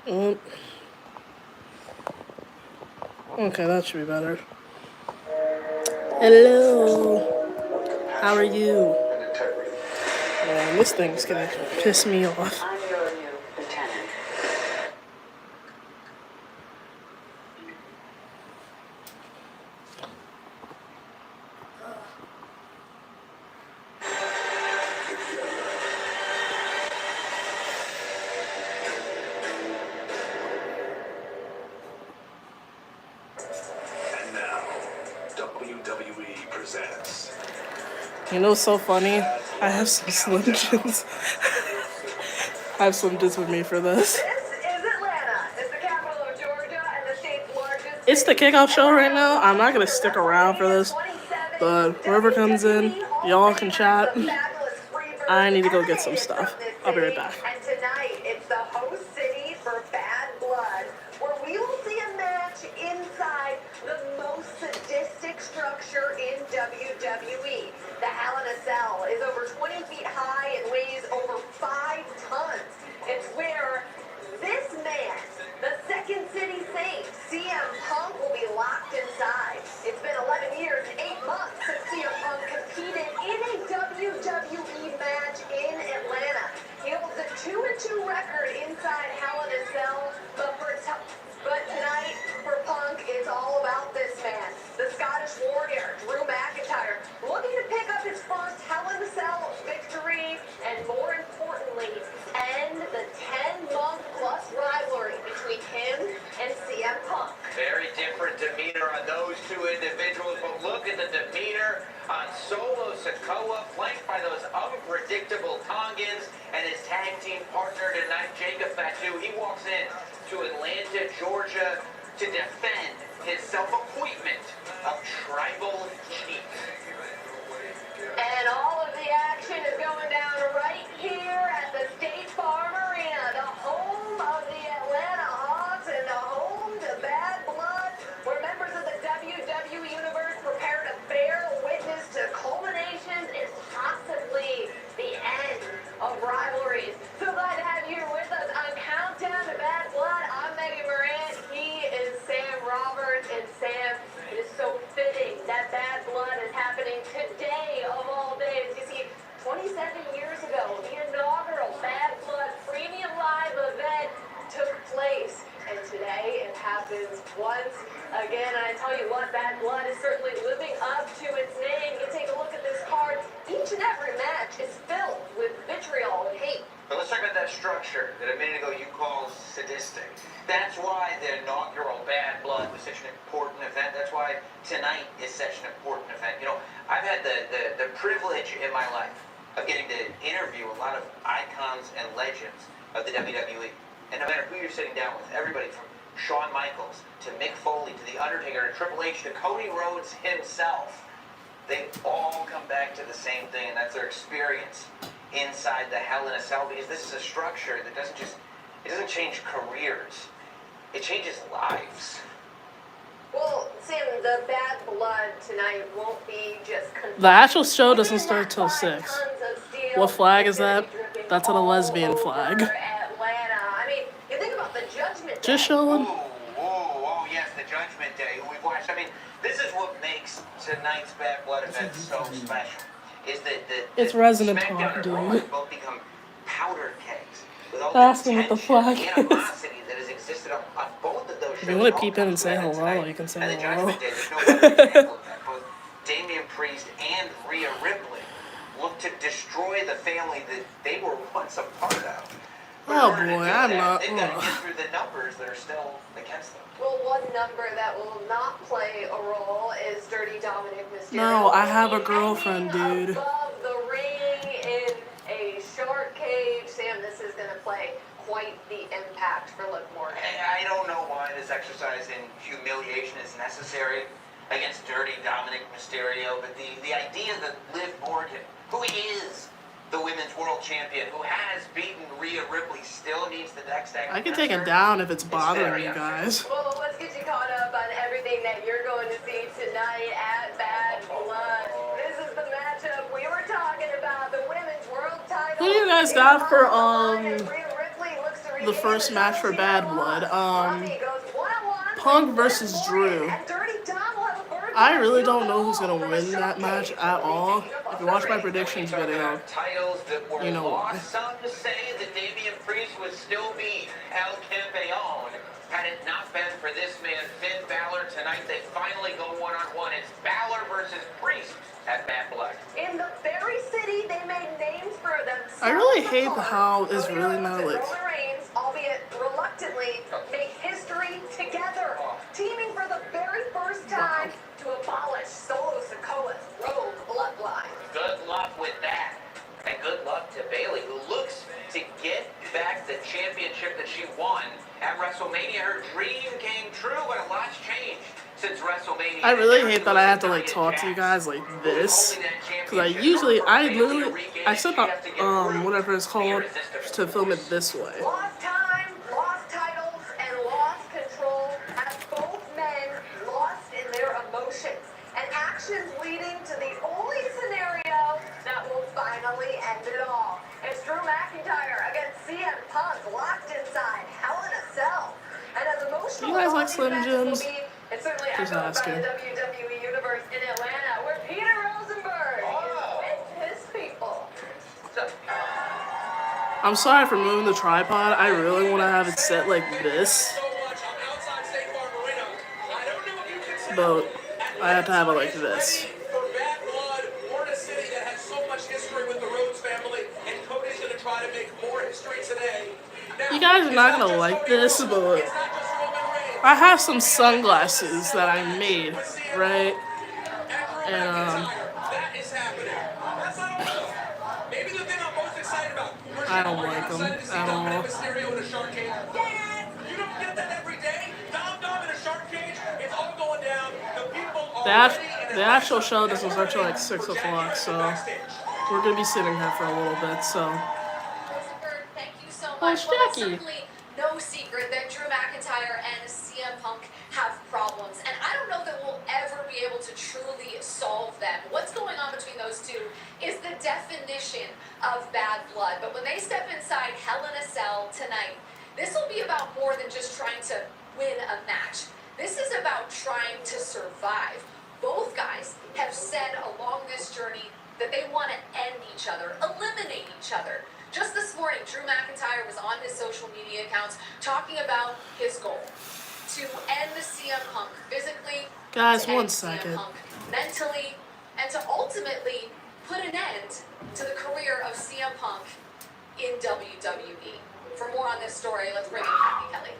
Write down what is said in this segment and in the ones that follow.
Mm. Okay, that should be better. Hello. How are you? Man, this thing's gonna piss me off. I'm your new lieutenant. And now, WWE presents. You know what's so funny? I have some Slim Jims. I have Slim Jims with me for this. This is Atlanta. It's the capital of Georgia and the state's largest. It's the kickoff show right now. I'm not gonna stick around for this, but whoever comes in, y'all can chat. I need to go get some stuff. I'll be right back. And tonight, it's the host city for Bad Blood, where we will see a match inside the most sadistic structure in WWE. The Hell in a Cell is over 20 feet high and weighs over 5 tons. It's where this man, the Second City Saint, CM Punk, will be locked inside. It's been 11 years, 8 months since CM Punk competed in a WWE match in Atlanta. He holds a 2-2 record inside Hell in a Cell, but tonight, for Punk, it's all about this man, the Scottish Warrior, Drew McIntyre, looking to pick up his first Hell in a Cell victory, and more importantly, end the 10-month-plus rivalry between him and CM Punk. Very different demeanor on those two individuals, but look at the demeanor on Solo Sikoa, flanked by those unpredictable Tongans, and his tag team partner tonight, Jacob Fatu. He walks in to Atlanta, Georgia, to defend his self-appointment of tribal chief. And all of the action is going down right here at the State Farm Arena, the home of the Atlanta Hawks and the home to Bad Blood, where members of the WWE Universe prepare to bear witness to culminations and possibly the end of rivalries. So glad to have you here with us on Countdown to Bad Blood. I'm Megan Morant. He is Sam Roberts. And Sam, it is so fitting that Bad Blood is happening today of all days. You see, 27 years ago, the inaugural Bad Blood Premium Live event took place. And today it happens once again. And I tell you what, Bad Blood is certainly living up to its name. You take a look at this card. Each and every match is filled with vitriol and hate. But let's talk about that structure that a minute ago you called sadistic. That's why the inaugural Bad Blood was such an important event. That's why tonight is such an important event. You know, I've had the privilege in my life of getting to interview a lot of icons and legends of the WWE. And no matter who you're sitting down with, everybody from Shawn Michaels to Mick Foley to The Undertaker to Triple H to Cody Rhodes himself, they all come back to the same thing, and that's their experience inside the Hell in a Cell, because this is a structure that it doesn't change careers, it changes lives. Well, Sam, the Bad Blood tonight won't be just... The actual show doesn't start till 6. What flag is that? That's a lesbian flag. Atlanta. I mean, you think about the Judgment Day. Just showing. Oh, yes, the Judgment Day, who we've watched. I mean, this is what makes tonight's Bad Blood event so special. Is that It's Resident SmackDown Talk, and Raw dude. both become powder kegs with all Ask the him what the tension flag and is. animosity that has existed on both of those shows. If you want to All peep in and comes say to an end hello, tonight. you can say And the hello. Judgment Day, there's no better example of that. Both Damian Priest and Rhea Ripley look to destroy the family that they were once a part of. But in Oh order to boy, do I'm that, not. they've got to get through the numbers that are still against them. Well, one number that will not play a role is Dirty Dominik Mysterio. No, I have a girlfriend, dude. Above the ring in a shark cage. Sam, this is going to play quite the impact for Liv Morgan. I don't know why this exercise in humiliation is necessary against Dirty Dominik Mysterio, but the idea that Liv Morgan, who is the women's world champion, who has beaten Rhea Ripley, still needs the next act. I can take it down if it's bothering you guys. Well, let's get you caught up on everything that you're going to see tonight at Bad Blood. This is the matchup we were talking about, the women's world title. Who do you guys got for Rhea Ripley looks to the first match for Bad Blood. Punk versus Drew. I really don't know who's gonna win that match at all. If you watch my predictions video, you know why. Some say that Damian Priest would still be El Campeon had it not been for this man, Finn Bálor. Tonight they finally go one-on-one. It's Bálor versus Priest at Bad Blood. In the very city, they made names for themselves. I really hate how it's really not like. Roman Reigns, albeit reluctantly, make history together, teaming for the very first time to abolish Solo Sikoa's rogue bloodline. Good luck with that. And good luck to Bayley, who looks to get back the championship that she won at WrestleMania. Her dream came true, but a lot's changed since WrestleMania. I really hate that I have to like talk to you guys like this, because I set up whatever it's called to film it this way. Lost time, lost titles, and lost control as both men lost in their emotions and actions leading to the only scenario that will finally end it all. It's Drew McIntyre against CM Punk locked inside Hell in a Cell. And as emotional You guys like as Slim these matches will Jims? be, it's certainly Just echoed by asking. the WWE Universe in Atlanta, where Peter Rosenberg is with his people. I'm sorry for moving the tripod. I really want to have it set like this, but I have to have it like this. For Bad Blood, we're in a city that has so much history with the Rhodes family, and Cody's going to try to make more history today. Now, You guys are not gonna like this, but it's not just Roman Reigns. I have some sunglasses that I made, right? And That is happening. That's not all. Maybe the thing I'm most excited about. I don't like them Excited to see at all. Dominik Mysterio in a shark cage. Yes! You don't get that every day. Dom in a shark cage. It's all going down. The people are the actual show doesn't start till like 6 o'clock, so we're gonna be sitting here for a little bit. So Rosenberg, thank you so Oh, much. Well, it's Jackie. certainly no secret that Drew McIntyre and CM Punk have problems, and I don't know that we'll ever be able to truly solve them. What's going on between those two is the definition of bad blood. But when they step inside Hell in a Cell tonight, this will be about more than just trying to win a match. This is about trying to survive. Both guys have said along this journey that they want to end each other, eliminate each other. Just this morning, Drew McIntyre was on his social media accounts talking about his goal to end the CM Punk physically, guys, to one end CM second. Punk mentally, and to ultimately put an end to the career of CM Punk in WWE. For more on this story, let's bring in Jackie Kelly.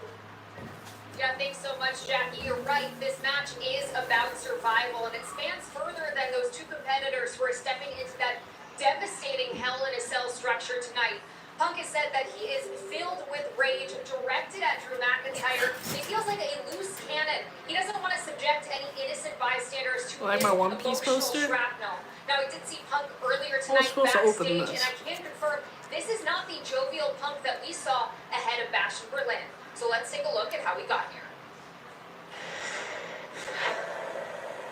Yeah, thanks so much, Jackie. You're right. This match is about survival, and it spans further than those two competitors who are stepping into that devastating Hell in a Cell structure tonight. Punk has said that he is filled with rage directed at Drew McIntyre. He feels like a loose cannon. He doesn't want to subject any innocent bystanders to Like his my One Piece emotional poster? shrapnel. Now, we did see Punk earlier I was tonight supposed to open backstage, this. and I can confirm this is not the jovial Punk that we saw ahead of Bash in Berlin. So let's take a look at how we got here.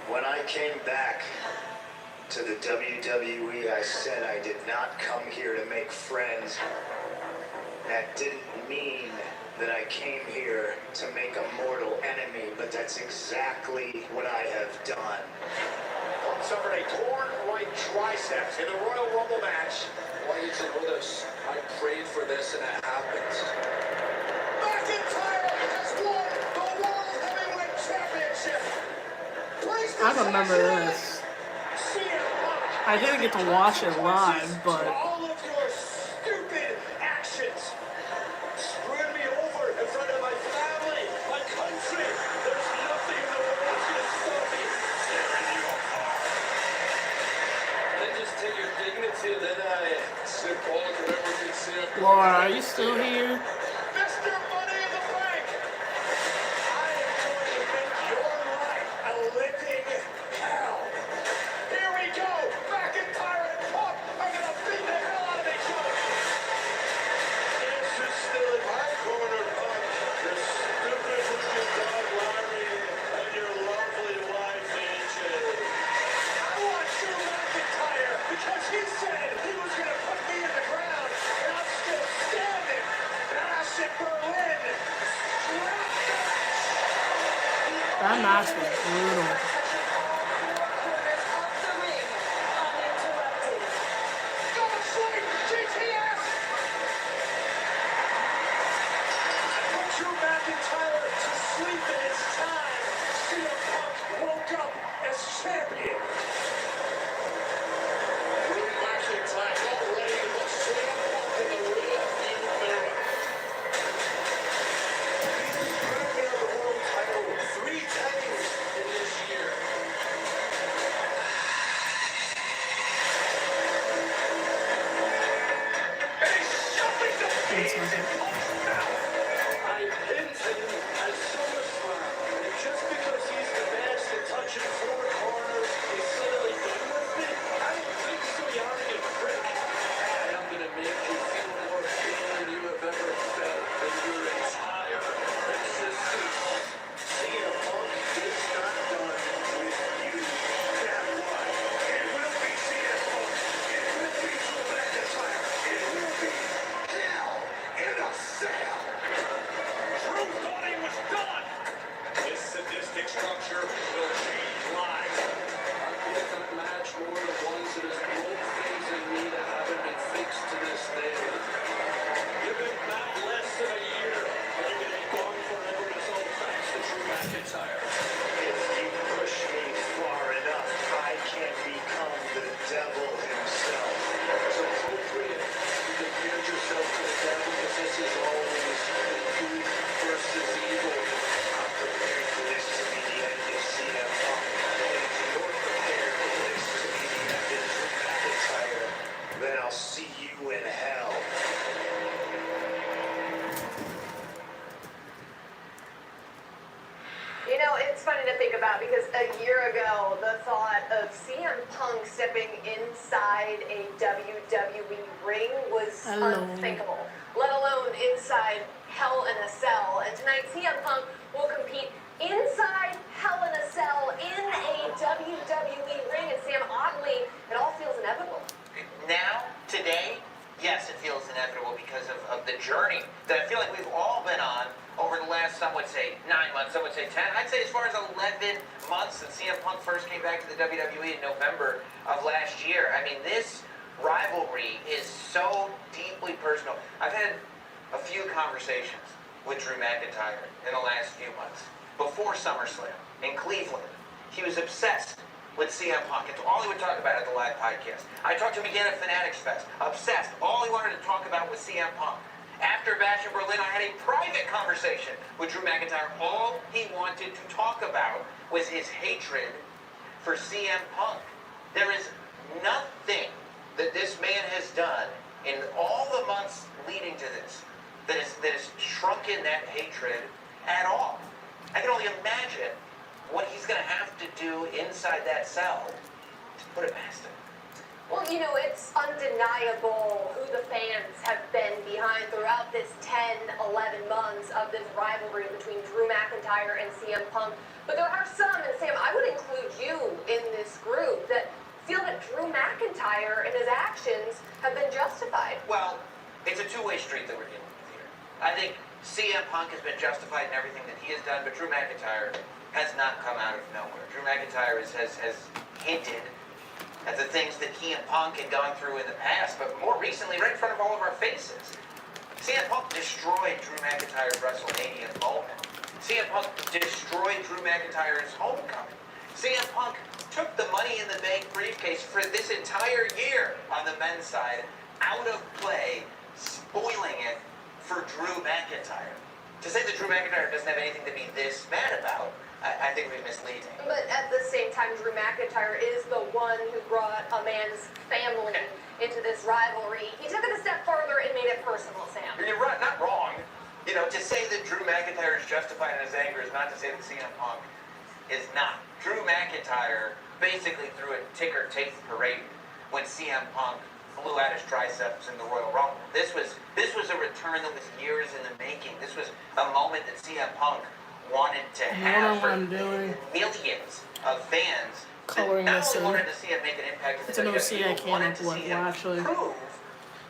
When I came back to the WWE, I said I did not come here to make friends. That didn't mean that I came here to make a mortal enemy, but that's exactly what I have done. Punk suffered a torn right triceps in the Royal Rumble match. Why is it with us? I prayed for this and it happened. McIntyre has won the World Heavyweight Championship. I remember this. I didn't get to watch it live, but all of your stupid actions screwed me over in front of my family, my country. There's nothing in the world that's gonna stop me tearing you apart. Then just take your dignity, then I slip all of everything, see. Laura, are you still here? Mr. Money in the Bank! I am going to make your life a living hell. Here we go! McIntyre and Punk are going to beat the hell out of each other. This is still in my corner, Punk. You're stupid with your dog, Larry, and your lovely wife, AJ. I want Drew McIntyre because he said he was going to put me in the ground, and I'm still standing. And That match was brutal. Drew McIntyre to sleep, and it's time. CM Punk woke up as champion. Drew McIntyre already with CM Punk in the rear view mirror. He's been the world title 3 times in this year. And he's shoving the beast in Punk's mouth. I pinned him at SummerSlam, and just because he's the best at touching 4 corners, he's suddenly done with me? I don't think so, you arrogant prick. I am gonna make you feel more pain than you have ever felt in your entire existence. CM Punk is not done with you. That one. It will be CM Punk. It will be Drew McIntyre. It will be hell in a cell. Drew thought he was done. This sadistic structure will change lives. I feel that match more than once. It has broke things in me that haven't been fixed to this day. You've been back less than a year, and you're going to be gone forever as all thanks to Drew McIntyre. If you push me far enough, I can become the devil himself. It's appropriate you compared yourself to the devil because this is always good versus evil. I'm prepared for this to be the end of CM Punk. And if you're prepared for this to be the end of Drew McIntyre, then I'll see you in hell. You know, it's funny to think about because a year ago, the thought of CM Punk stepping inside a WWE ring was unthinkable, let alone inside Hell in a Cell. And tonight, CM Punk will compete inside Hell in a Cell in a WWE ring. And Sam, oddly, it all feels inevitable. Now, today, yes, it feels inevitable because of the journey that I feel like we've all been on over the last, some would say 9 months, some would say 10. I'd say as far as 11 months since CM Punk first came back to the WWE in November of last year. I mean, this rivalry is so deeply personal. I've had a few conversations with Drew McIntyre in the last few months. Before SummerSlam in Cleveland, he was obsessed with CM Punk. It's all he would talk about at the live podcast. I talked to him again at Fanatics Fest. Obsessed. All he wanted to talk about was CM Punk. After Bash in Berlin, I had a private conversation with Drew McIntyre. All he wanted to talk about was his hatred for CM Punk. There is nothing that this man has done in all the months leading to this that has shrunken that hatred at all. I can only imagine what he's going to have to do inside that cell to put it past him. Well, you know, it's undeniable who the fans have been behind throughout this 10, 11 months of this rivalry between Drew McIntyre and CM Punk. But there are some, and Sam, I would include you in this group, that feel that Drew McIntyre and his actions have been justified. Well, it's a two-way street that we're dealing with here. I think CM Punk has been justified in everything that he has done, but Drew McIntyre has not come out of nowhere. Drew McIntyre has hinted at the things that he and Punk had gone through in the past, but more recently, right in front of all of our faces. CM Punk destroyed Drew McIntyre's WrestleMania moment. CM Punk destroyed Drew McIntyre's homecoming. CM Punk took the Money in the Bank briefcase for this entire year on the men's side out of play, spoiling it for Drew McIntyre. To say that Drew McIntyre doesn't have anything to be this mad about, I think would be misleading. But at the same time, Drew McIntyre is the one who brought a man's family into this rivalry. He took it a step further and made it personal, Sam. You're right, not wrong. You know, to say that Drew McIntyre is justified in his anger is not to say that CM Punk is not. Drew McIntyre basically threw a ticker tape parade when CM Punk blew out his triceps in the Royal Rumble. This was a return that was years in the making. This was a moment that CM Punk wanted to have for millions of fans. Coloring Not this only in. wanted to see him make an impact in It's the an OC I WWE, came wanted up to with, see well, him actually. prove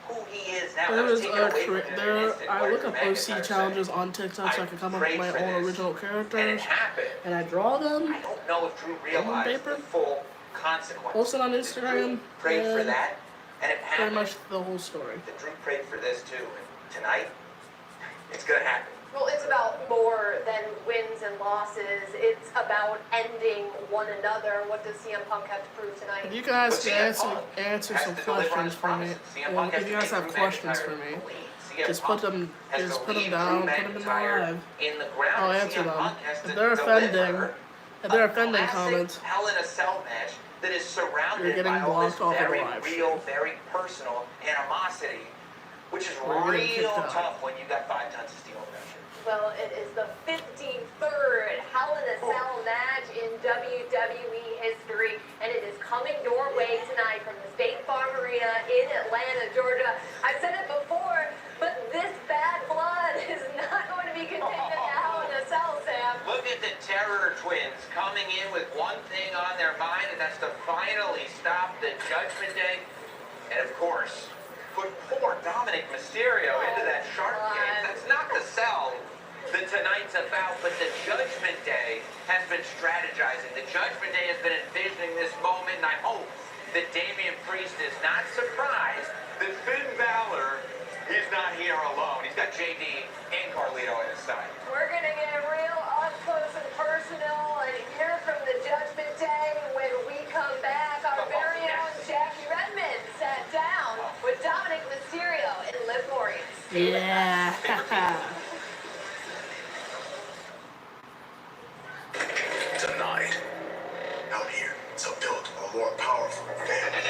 who he is now. There That was is taken away from him in an there. instant. I What look did up McIntyre OC say? challenges on TikTok so I can come up with my own original And it characters, happened. and I draw them. I don't know if Drew realized paper? the full consequence. Post it on Drew Instagram. prayed for And that, and it pretty happened. much the whole story. That Drew prayed for this too, and tonight, it's gonna happen. Well, it's about more than wins and losses. It's about ending one another. What does CM Punk have to prove tonight? If you guys But can CM Punk answer has some to deliver on questions his for me, promises. CM and Punk has if to you guys make have Drew questions McIntyre for me, bleed. CM just Punk put them has to down, leave put them in Drew the McIntyre live. in the ground. I'll CM answer them. Punk has If to they're offending, deliver if they're a offending classic comments, Hell in a Cell match that is you're surrounded getting by all this blocked off of the very live real, very personal animosity, which is Or you're getting real kicked out. tough when you got 5 tons of steel around you. Well, it is the 53rd Hell in a Cell match in WWE history, and it is coming your way tonight from the State Farm Arena in Atlanta, Georgia. I've said it before, but this bad blood is not going to be contained in the Hell in a Cell, Sam. Look at the Terror Twins coming in with one thing on their mind, and that's to finally stop the Judgment Day. And of course, put poor Dominik Mysterio into that shark cage. That's not the Cell that tonight's about, but the Judgment Day has been strategizing. The Judgment Day has been envisioning this moment, and I hope that Damian Priest is not surprised that Finn Bálor is not here alone. He's got JD and Carlito at his side. We're going to get real up close and personal and hear from the Judgment Day when we come back. Our very own Jackie Redmond sat down with Dominik Mysterio and Liv Morgan. yeah. Tonight, out here to build a more powerful family.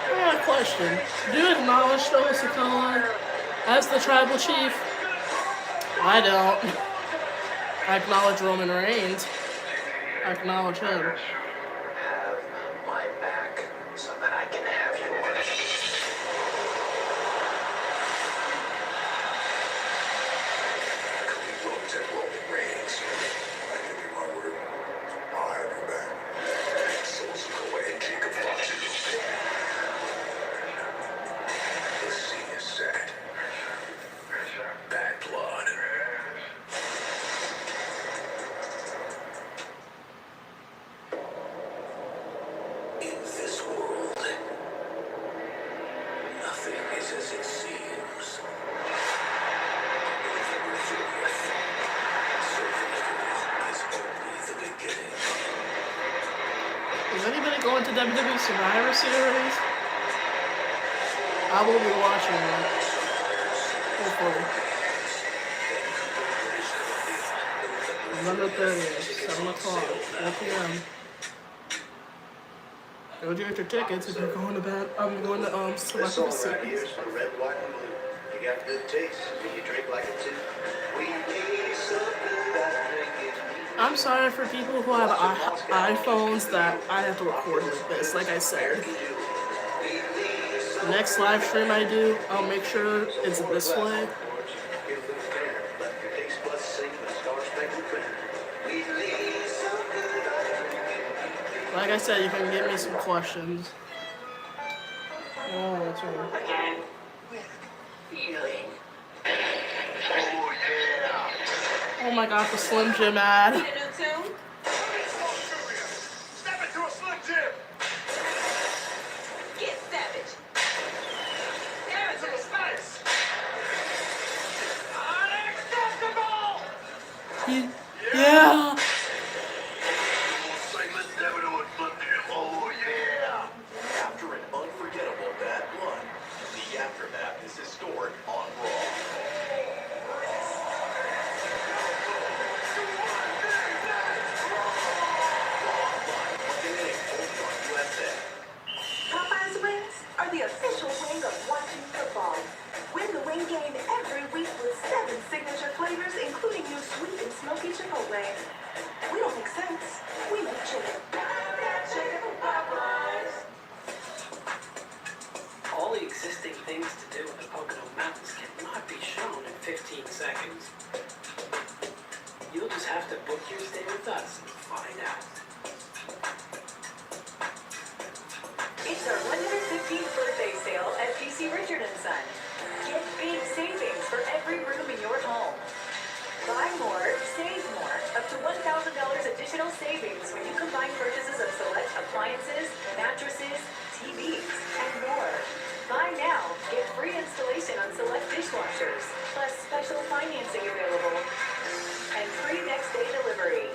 I got a question. Do you acknowledge Sikoa as the tribal chief? I don't. I acknowledge Roman Reigns. I acknowledge him. Have my back so that I can have yours. Cody Rhodes and Roman Reigns. I give you my word. I'll have your back. So is Sikoa and Jacob Fatu. The scene is set. Bad blood. In this world, nothing is as it seems. November 30th. Survivor is only the beginning. Is anybody going to WWE Survivor Series? I will be watching it. Hopefully. November 30th, 7 o'clock, 4 p.m. Go get your tickets if you're going to that. I'm going to This Survivor song right here Series. is for red, white, and blue. You got good taste, and you drink like it too. We need something that drinking. I'm sorry for people who have iPhones that I have to record with this. Like I said, the next live stream I do, I'll make sure it's this way. Like I said, you can give me some questions. Oh, that's right. Again, with feeling. Oh, yeah. Oh my god, the Slim Jim ad. Step into a Slim Jim! Get savage. Get into the spice! Unacceptable! Yeah. Oh yeah! After an unforgettable bad blood, the aftermath is historic on Raw. Popeye's wings are the official wing of watching football. Win the wing game every week with 7 signature flavors, including new sweet and smoky chipotle. We don't make sense. We make chicken. Chicken from Popeyes. All the existing things to do in the Pocono Mountains cannot be shown in 15 seconds. You'll just have to book your stay with us and find out. It's It's our 115th birthday sale at PC Richard & Son. Get big savings for every room in your home. Buy more, save more. Up to $1,000 additional savings when you combine purchases of select appliances, mattresses, TVs, and more. Buy now, get free installation on select dishwashers, plus special financing available, and free next day delivery.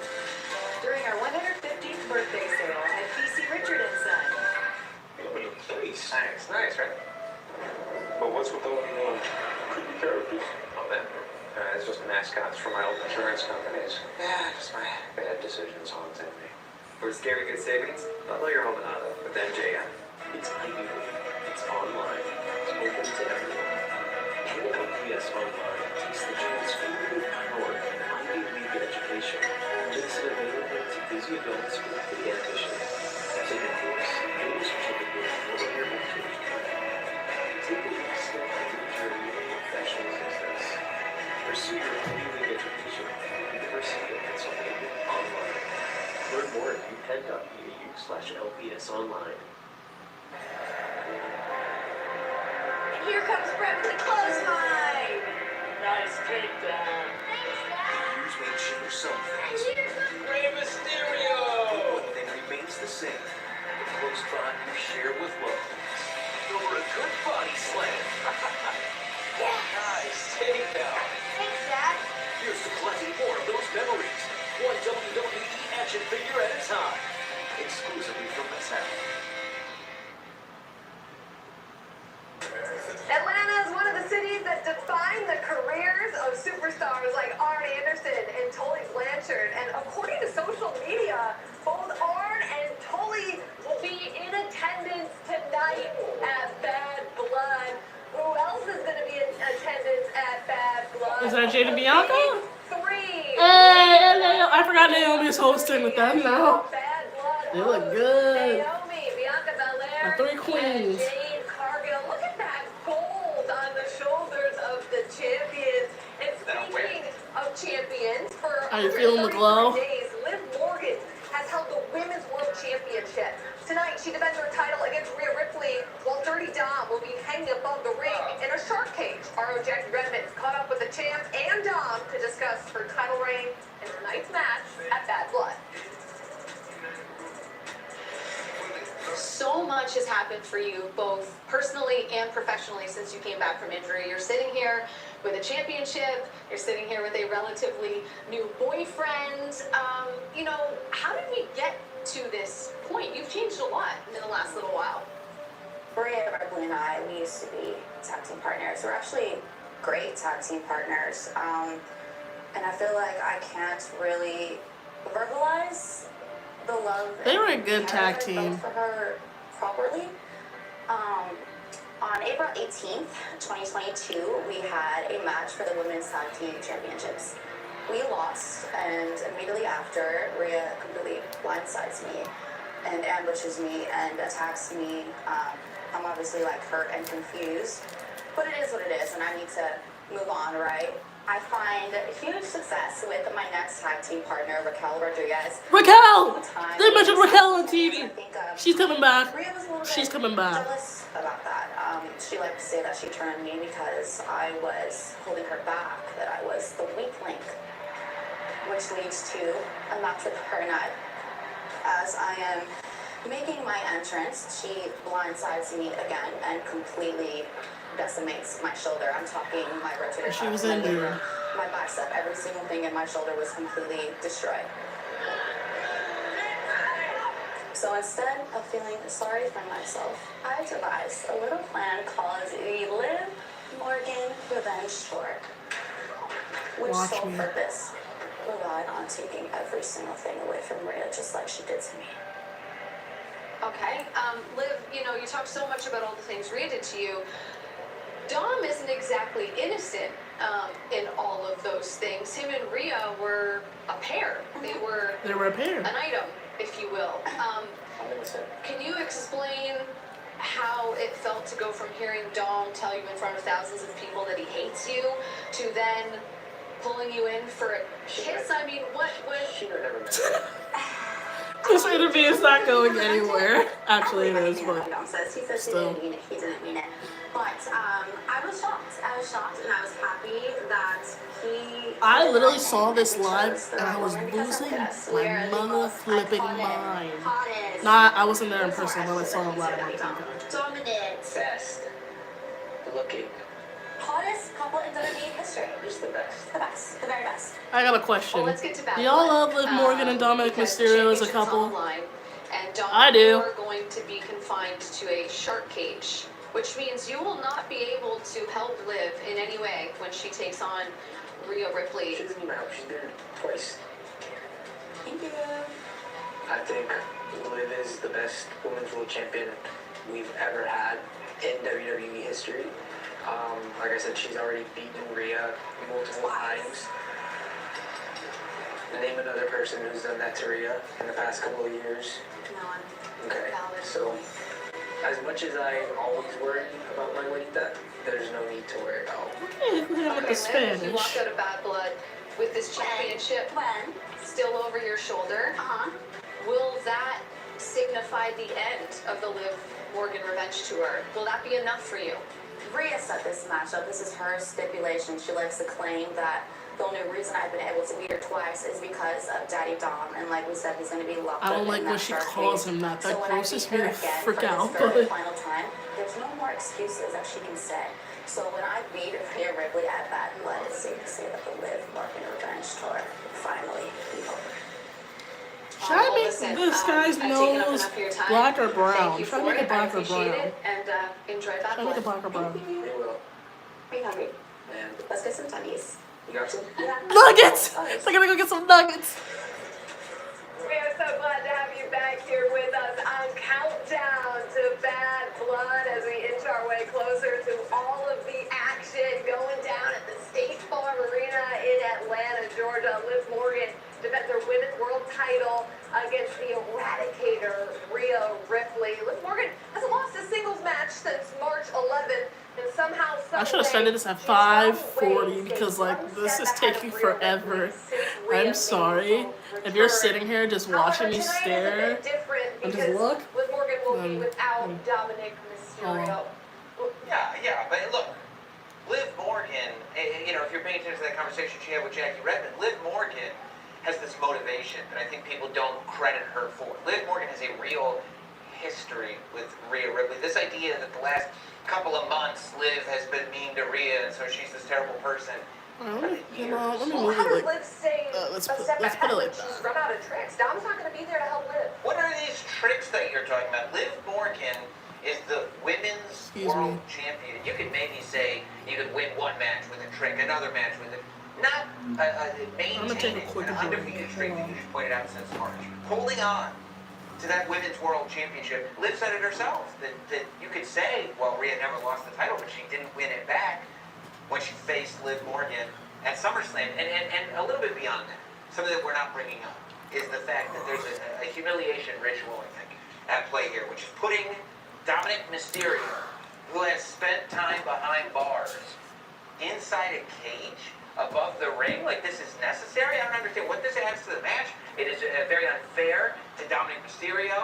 During our 115th birthday sale at PC Richard & Son. Loving the place. Nice, right? But what's with all the creepy characters? Oh, them. It's just mascots for my old insurance companies. Yeah, just my bad decisions haunting me. For scary good savings, follow your home and auto with MJN. It's ID. It's online. It's open to everyone. Join LPS Online takes the transformative power of Ivy League education and makes it available to busy adults with big ambitions. Take a course, gain a certificate, or learn your education plan. Take the next step on your journey of professional success. Pursue your Ivy League education at University of Pennsylvania online. Learn more at upenn.edu/LPS online. Here comes Brett with the clothesline. Nice takedown. Years may change some things, Rhea Mysterio! one thing remains the same. The close bond you share with love. Over a good body slam. Nice takedown. Thanks, Dad. Here's to collecting more of those memories. One WWE action figure at a time. Exclusively from Mattel. Atlanta is one of the cities that define the careers of superstars like Arn Anderson and Tully Blanchard. And according to social media, both Arn and Tully will be in attendance tonight at Bad Blood. Who else is going to be in attendance at Bad Blood? Is that Jada Bianca? Three. Hey, I forgot Naomi's hosting with them now. Bad Blood. They look good. Naomi, Bianca Belair, The three queens. and Jade Cargill. Look at that gold on the shoulders of the champions. And speaking of champions, for Are you feeling the glow? 133 days, Liv Morgan has held the Women's World Championship. Tonight, she defends her title against Rhea Ripley, while Dirty Dom will be hanging above the ring in a shark cage. RO Jackie Redmond caught up with the champ and Dom to discuss her title reign in tonight's match at Bad Blood. So much has happened for you, both personally and professionally, since you came back from injury. You're sitting here with a championship. You're sitting here with a relatively new boyfriend. How did we get to this point? You've changed a lot in the last little while. Rhea Ripley and I, we used to be tag team partners. We're actually great tag team partners. And I feel like I can't really verbalize the love. They were a and good care tag that I felt team. for her properly. On April 18th, 2022, we had a match for the Women's Tag Team Championships. We lost, and immediately after, Rhea completely blindsides me and ambushes me and attacks me. I'm obviously like hurt and confused, but it is what it is, and I need to move on, right? I find huge success with my next tag team partner, Raquel Rodriguez. Raquel! Time They mentioned we Raquel on I TV. think, She's coming back. Rhea was a little She's bit coming back. jealous about that. She liked to say that she turned me because I was holding her back, that I was the weak link, which leads to a match with her and I. As I am making my entrance, she blindsides me again and completely decimates my shoulder. I'm talking my rotator She cuff, was my injured. liver, my bicep, every single thing in my shoulder was completely destroyed. So instead of feeling sorry for myself, I devised a little plan called the Liv Morgan Revenge Tour, which Watch sole me. purpose relied on taking every single thing away from Rhea, just like she did to me. Okay, Liv, you talked so much about all the things Rhea did to you. Dom isn't exactly innocent in all of those things. Him and Rhea were a pair. They were a pair. an item, if you will. Can you explain how it felt to go from hearing Dom tell you in front of thousands of people that he hates you to then pulling you in for a kiss? I mean, what was... She never met The This interview is not going anywhere. Actually, it is, but He says he still. didn't mean it. He didn't mean it. But I was shocked. I was shocked, and I was happy that he. I literally saw this live, and I was losing my mother flipping mind. Nah, I wasn't there in person, but I saw him live on TV. Dominant. Best looking. Hottest couple in WWE history. Just the best. The best. The very best. I got a question. Well, let's get to Do y'all love Liv Morgan and Dominik because Mysterio as a championship's couple? on the line, and Dom, I do. You are going to be confined to a shark cage, which means you will not be able to help Liv in any way when she takes on Rhea Ripley. She doesn't even help. She's been twice. Thank you. I think Liv is the best women's world champion we've ever had in WWE history. Like I said, she's already beaten Rhea multiple times. Name another person who's done that to Rhea in the past couple of years. No one. Okay, Valid. so as much as I always worry about my weight debt, there's no need to worry about. Hey, look at the You Spanish. walk out of Bad Blood with this championship When? still over your shoulder. Uh-huh. Will that signify the end of the Liv Morgan revenge tour? Will that be enough for you? Rhea set this matchup. This is her stipulation. She likes to claim that the only reason I've been able to beat her twice is because of Daddy Dom. And like we said, he's going to be locked I up don't in like that when she shark calls cage. him that. So That when I grosses beat me her the again frick for this out. third But and final time, there's no more excuses that she can say. So when I beat Rhea Ripley at Bad Blood, it's safe to say that the Liv Morgan revenge tour finally be over. should I make Listen, this guy's I've taken up nose enough of your time. black or Thank brown? you Should I for make it it. I black or appreciate brown? it, and enjoy Bad Should I make it Blood. black or brown? They will. Are you hungry? Man, Let's get some tummies. you got some? Yeah. Nuggets! Oh, I gotta go get some nuggets. We are so glad to have you back here with us on Countdown to Bad Blood as we inch our way closer to all of the action going down at the State Farm Arena in Atlanta, Georgia. Liv Morgan defends her women's world title against the Eradicator, Rhea Ripley. Liv Morgan hasn't lost a singles match since March 11th. And somehow, I should have started this at 5:40 because like this is taking forever. I'm sorry. If you're sitting here just watching me stare and just look, Liv Morgan will be then- without Dominik Mysterio. Yeah, but look, Liv Morgan, you know, if you're paying attention to that conversation she had with Jackie Redmond, Liv Morgan has this motivation that I think people don't credit her for. Liv Morgan has a real history with Rhea Ripley. This idea that the last couple of months Liv has been mean to Rhea and so she's this terrible person. let me Well, move how it does like. Liv stay let's a put- step let's put ahead it when like she's that. run out of tricks? Dom's not going to be there to help Liv. What are these tricks that you're talking about? Liv Morgan is the women's Excuse world me. champion. You could maybe say you could win one match with a trick, another match with it. Not maintaining quick an break. undefeated streak Hold that you just pointed out since March. Holding on to that women's world championship. Liv said it herself, that you could say, well, Rhea never lost the title, but she didn't win it back when she faced Liv Morgan at SummerSlam. And a little bit beyond that, something that we're not bringing up is the fact that there's a humiliation ritual, I think, at play here, which is putting Dominik Mysterio, who has spent time behind bars, inside a cage above the ring. Like, this is necessary? I don't understand what this adds to the match. It is very unfair to Dominik Mysterio.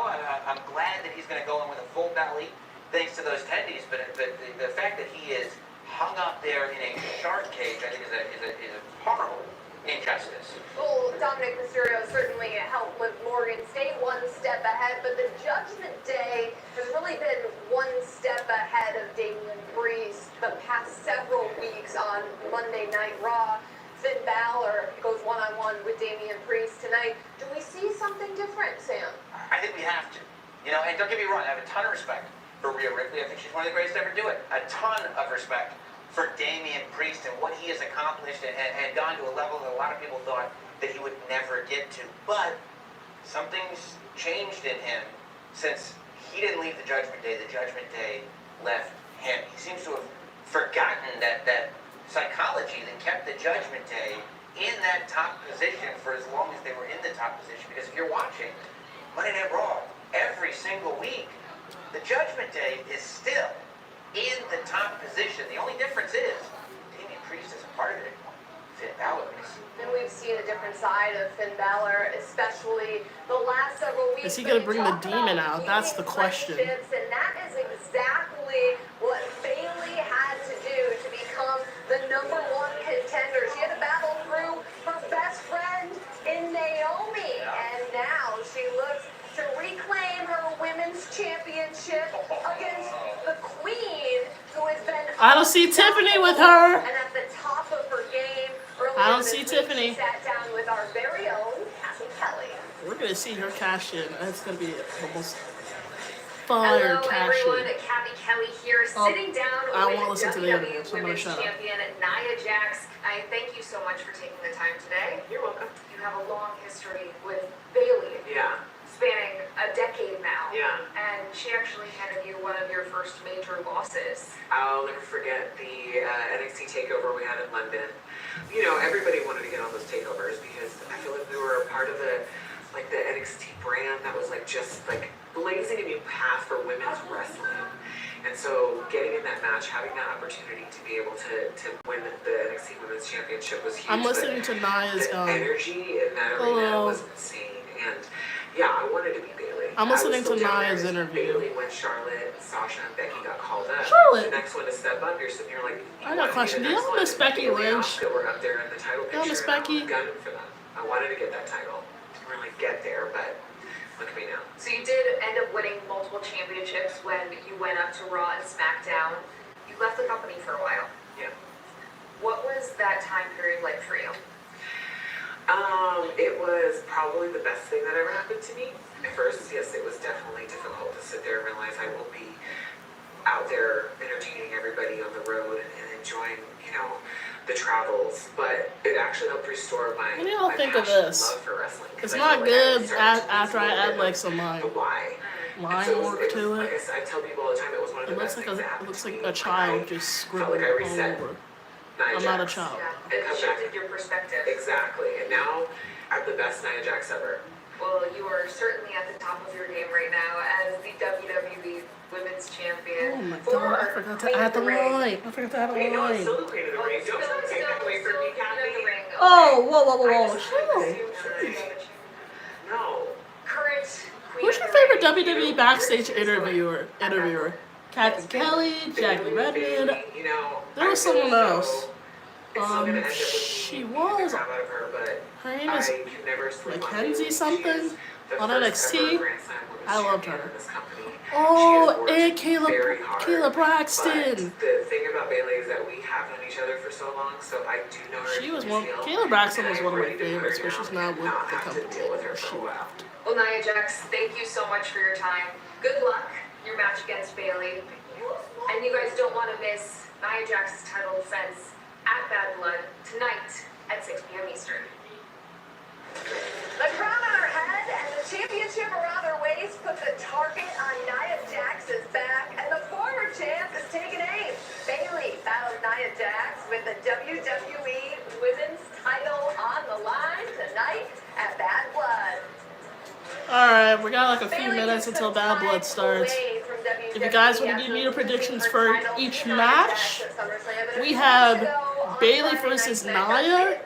I'm glad that he's going to go in with a full belly thanks to those tendies, but the fact that he is hung up there in a shark cage, I think is a horrible injustice. Well, Dominik Mysterio certainly helped Liv Morgan stay one step ahead, but the Judgment Day has really been one step ahead of Damian Priest the past several weeks. On Monday Night Raw, Finn Bálor goes one-on-one with Damian Priest tonight. Do we see something different, Sam? I think we have to. You know, and don't get me wrong, I have a ton of respect for Rhea Ripley. I think she's one of the greatest to ever do it. A ton of respect for Damian Priest and what he has accomplished and gone to a level that a lot of people thought that he would never get to. But something's changed in him since he didn't leave the Judgment Day. The Judgment Day left him. He seems to have forgotten that psychology that kept the Judgment Day in that top position for as long as they were in the top position. Because if you're watching Monday Night Raw every single week, the Judgment Day is still in the top position. The only difference is Damian Priest isn't part of it anymore. Finn Balor is. And we've seen a different side of Finn Balor, especially the last several weeks. Is he gonna bring the demon out? That's the question. And that is exactly what Bayley had to do to become the #1 contender. She had to battle through her best friend in Naomi, and now she looks to reclaim her women's championship against the Queen, who has been. I don't see Tiffany with her. And at the top of her game. I don't see Tiffany. She sat down with our very own Kathy Kelly. We're gonna see her cash in. It's gonna be almost fire Hello cash everyone, in. Kathy Kelly here, sitting down I with won't listen to the WWE interview, so I'm gonna Women's shut up. Champion Nia Jax. I thank you so much for taking the time today. You're welcome. You have a long history with Bayley, Yeah. spanning a decade now. Yeah. And she actually handed you one of your first major losses. I'll never forget the NXT takeover we had in London. You know, everybody wanted to get on those takeovers because I feel like we were a part of the NXT brand that was just blazing a new path for women's wrestling. And so getting in that match, having that opportunity to be able to win the NXT Women's Championship was huge. I'm listening to Nia's the energy in that arena was insane. And yeah, I wanted to be Bayley. I'm listening I was to so down Nia's there. interview. Bayley when Charlotte, Sasha, and Becky got called up. Charlotte? The next one to step up, you're sitting here like, I got a question. Do y'all miss Becky Lynch? We're up there in the title Y'all miss picture, and Becky? I was gunning for them. I wanted to get that title. Didn't really get there, but look at me now. So you did end up winning multiple championships when you went up to Raw and SmackDown. You left the company for a while. Yeah. What was that time period like for you? It was probably the best thing that ever happened to me. At first, yes, it was definitely difficult to sit there and realize I will be out there entertaining everybody on the road and enjoying, the travels. But it actually helped restore my, What do y'all my think of passion and this? love for wrestling. 'Cause It's I not feel like good started to after I lose a add little bit some of the why. line So work to like it. I tell people all the time, it was one of the It looks best like things that happened looks to like me. a child I just felt scribbling like I all reset. over. Nia I'm not a Jax. child. Yeah, it Come shifted back. your perspective. Exactly. And now I'm the best Nia Jax ever. Well, you are certainly at the top of your game right now as the WWE Women's Champion. Oh my god, I forgot to add the line. I forgot to add a Wait, no, I'm line. still the queen of the ring. Don't try to take that away from me, Kathy. Oh, whoa. Chill. No. Current queen Who's of your the favorite ring. WWE backstage interviewer? Kathy Kelly, Jackie Redmond. There was someone else. She was. Her name is Mackenzie something on NXT. I loved her. Oh, and Kayla Braxton. The thing about Bayley is that we have known each other for so long, so I do know her. She was one. Kayla Braxton was one of my favorites, but she's not with the company. She left. Well, Nia Jax, thank you so much for your time. Good luck your match against Bayley. And you guys don't want to miss Nia Jax's title defense at Bad Blood tonight at 6 p.m. Eastern. The crown on her head and the championship around her waist put the target on Nia Jax's back, and the former champ is taking aim. Bayley battles Nia Jax with the WWE Women's title on the line tonight at Bad Blood. Alright, we got like a few minutes until Bad Blood starts. If you guys want to give me your predictions for each match, we have Bayley versus Nia.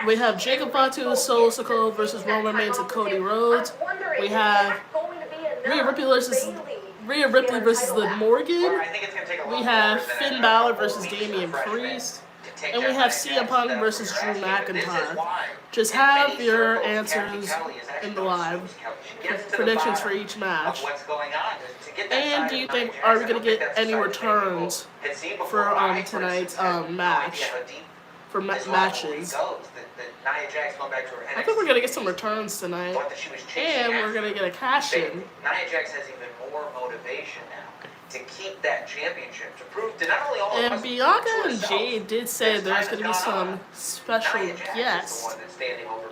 We have Jacob Fatu and Sikoa versus Roman Reigns and Cody Rhodes. We have Rhea Ripley versus Liv Morgan. We have Finn Bálor versus Damian Priest. And we have CM Punk versus Drew McIntyre. Just have your answers in the live predictions for each match. And do you think, are we going to get any returns for tonight's match? For matches. I think we're going to get some returns tonight. And we're going to get a cash in. Nia Jax has even more motivation now to keep that championship, to prove to not only all of us, and Bianca and Jade did say there's going to be some special guests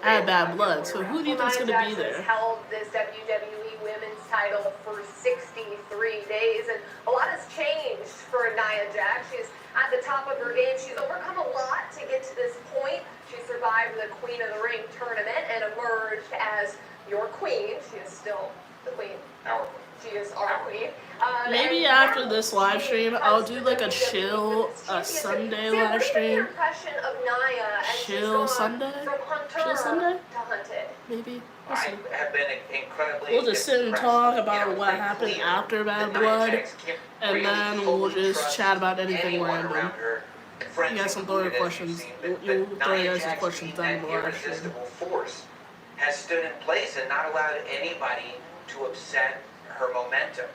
at Bad Blood. So who do you think is going to be there? Held this WWE Women's title for 63 days, and a lot has changed for Nia Jax. She's at the top of her game. She's overcome a lot to get to this point. She survived the Queen of the Ring tournament and emerged as your queen. She is still the queen. Our queen. Geez, are we? Maybe after this live stream, I'll do like a chill Sunday live stream. Chill Sunday? Chill Sunday? Maybe. We'll see. I have been incredibly We'll just sit and impressed. talk They about are what pretty happened clear after Bad that Blood, Nia Jax can't and really then we'll fully just trust chat about anything anyone random. around her. Friends You guys can throw your included, as you've questions. seen, You'll but throw Nia your guys' Jax questions being down that in the live stream. irresistible force has stood in place and not allowed anybody to upset her momentum.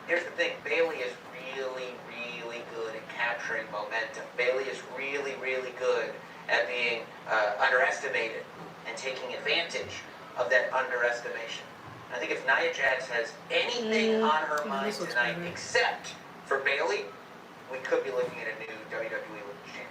Here's the thing, Bayley is really, really good at capturing momentum. Bayley is really, really good at being underestimated and taking advantage of that underestimation. And I think if Nia Jax has anything on her mind tonight except for Bayley, we could be looking at a new WWE Women's Champion.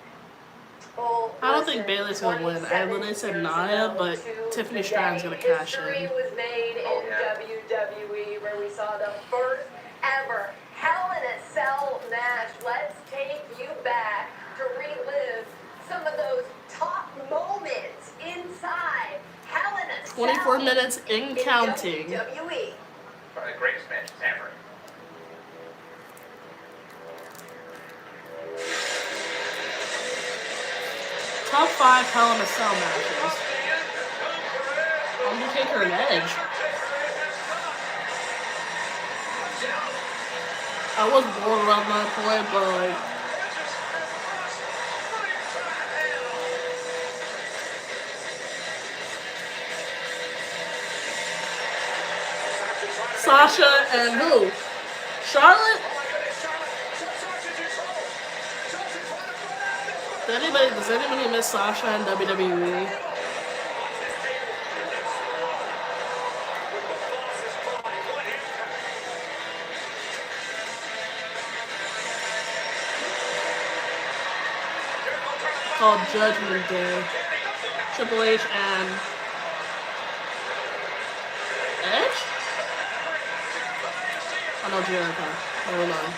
Well, I don't think Bayley's gonna win. I literally said Nia, but Tiffany Stratton's gonna cash history in. was made in WWE where we saw the first ever Hell in a Cell match. Let's take you back to relive some of those top moments inside Hell in a Cell. 24 minutes in counting. WWE. One of the greatest matches ever. Top 5 Hell in a Cell matches. Undertaker and Edge. I was bored around that point, but like, Sasha and who? Charlotte? Does anybody miss Sasha in WWE? Called Judgment Day. Triple H and Edge? Oh no, Jericho. Never mind.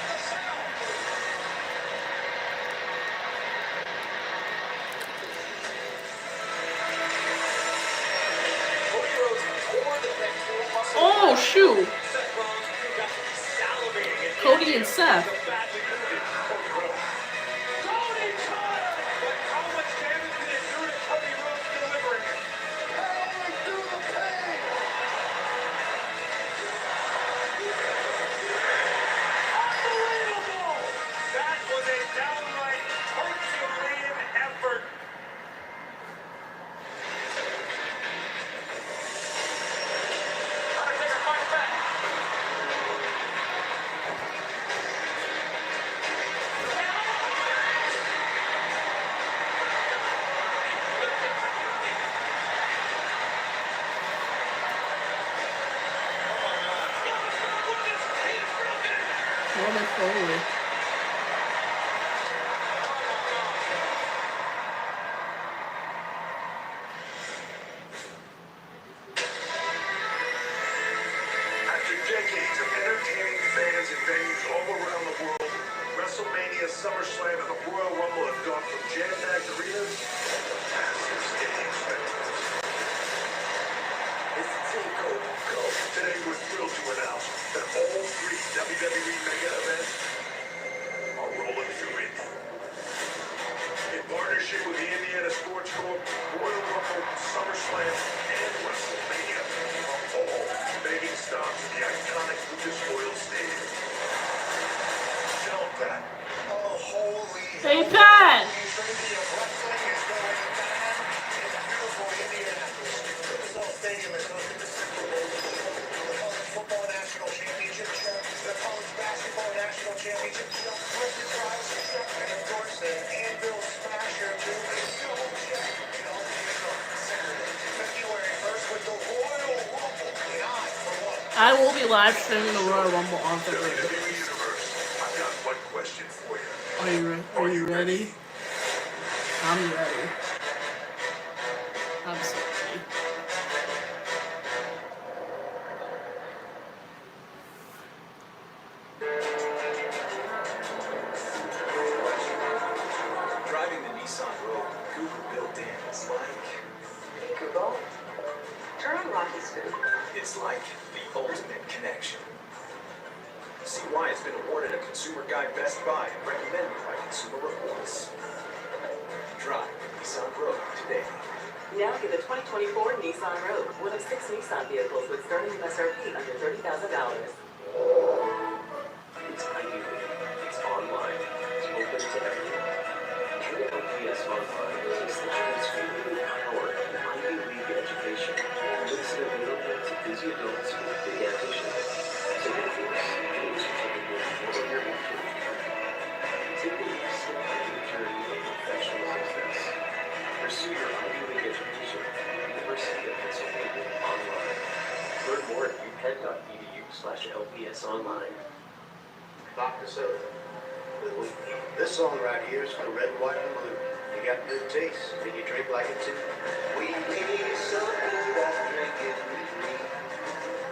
Oh shoot! Cody and Seth. Foley. After decades of entertaining fans in venues all around the world, WrestleMania, SummerSlam, and the Royal Rumble have gone from jam-packed arenas to massive stadium spectacles. It's the takeover. Today we're thrilled to announce that all three WWE mega events are rolling through Indy. In partnership with the Indiana Sports Corp, Royal Rumble, SummerSlam, and WrestleMania are all making stops at the iconic Lucas Oil Stadium. Tell them that. Oh, holy. Hey, Pat! Trinity of wrestling is going down in beautiful Indianapolis. Lucas Oil Stadium is hosting the Super Bowl, the College Football National Championship, the College Basketball National Championship, Christmas Fries, and of course the Anvil Smasher too. It all kicks off Saturday, February 1st with the Royal Rumble. And I, for one, I will be live streaming the Royal Rumble on February WWE 1st. Universe, I've got one question for you. Are you ready? I'm ready. I'm so ready. Driving the Nissan Rogue, Google built in, it's like... Hey, Google, turn on Rocky's food. It's like the ultimate connection. See why it's been awarded a Consumer Guide Best Buy and recommended by Consumer Reports. Drive Nissan Rogue today. Now get the 2024 Nissan Rogue, one of 6 Nissan vehicles with starting MSRP under $30,000. It's ID. It's online. It's open to everyone. Join LPS Online takes the child's favorite power and Ivy League education and makes it available to busy adults with big ambitions. Take a course, get a certificate, or your mentor. Take the next step in the journey of professional success. Pursue your Ivy League education at the University of Pennsylvania online. Learn more at upenn.edu/LPSonline. Dr. Soda. This song right here is for red, white, and blue. You got good taste, and you drink like it too. We need something that drinking with me.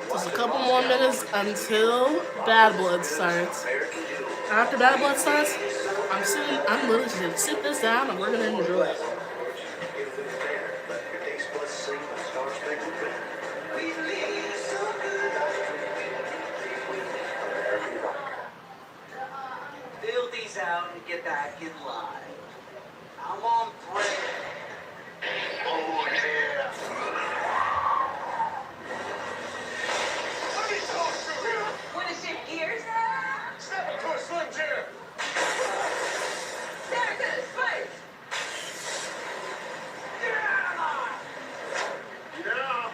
Just a couple more minutes until Bad Blood starts. After Bad Blood starts, I'm literally just gonna sit this down and we're gonna enjoy it. Fill these out and get back in line. I'm on break. Oh, yeah. Let me talk to you. Want to shift gears? Step into a Slim Jim. Sarah, fight! Yeah. Oh, yeah.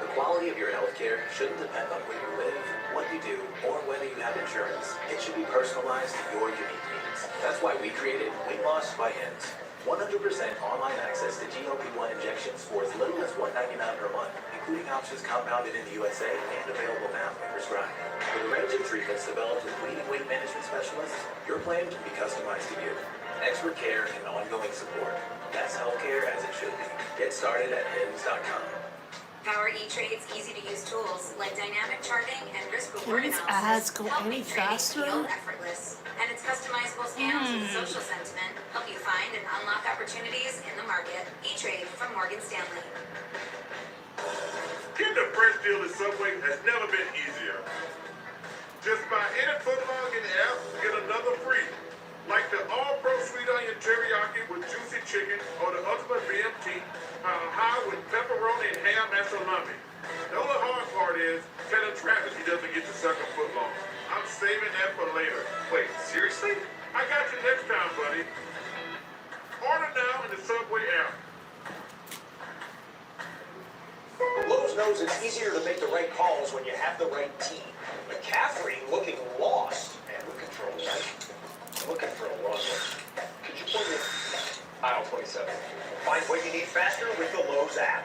The quality of your health care shouldn't depend on where you live, what you do, or whether you have insurance. It should be personalized to your unique needs. That's why we created Weight Loss by Hims. 100% online access to GLP-1 injections for as little as $199 per month, including options compounded in the USA and available now when prescribed. With a range of treatments developed with leading weight management specialists, your plan can be customized to you. Expert care and ongoing support. That's healthcare as it should be. Get started at hims.com. Power E-Trade's easy-to-use tools like dynamic charting and risk Can reward these analysis ads go help any make trading faster? feel effortless. And its customizable scams with social sentiment help you find and unlock opportunities in the market. E-Trade from Morgan Stanley. Getting a fresh deal at Subway has never been easier. Just buy any footlong in the app, get another free. Like the all-pro sweet onion teriyaki with juicy chicken or the ultimate BMT, high with pepperoni and ham and salami. The only hard part is telling Travis he doesn't get the second footlong. I'm saving that for later. Wait, seriously? I got you next time, buddy. Order now in the Subway app. Lowe's knows it's easier to make the right calls when you have the right team. McCaffrey looking lost. And with control, right? Looking for a long one. Could you point me aisle 27? Find what you need faster with the Lowe's app.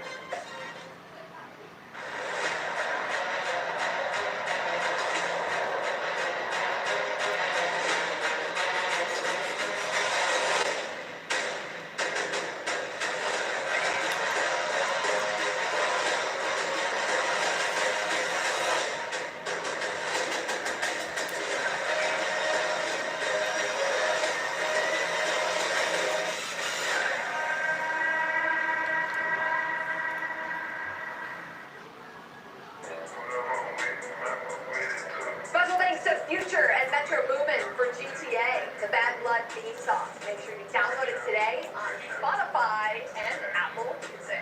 Special thanks to Future and Metro Boomin for GTA, the Bad Blood theme song. Make sure you download it today on Spotify and Apple Music.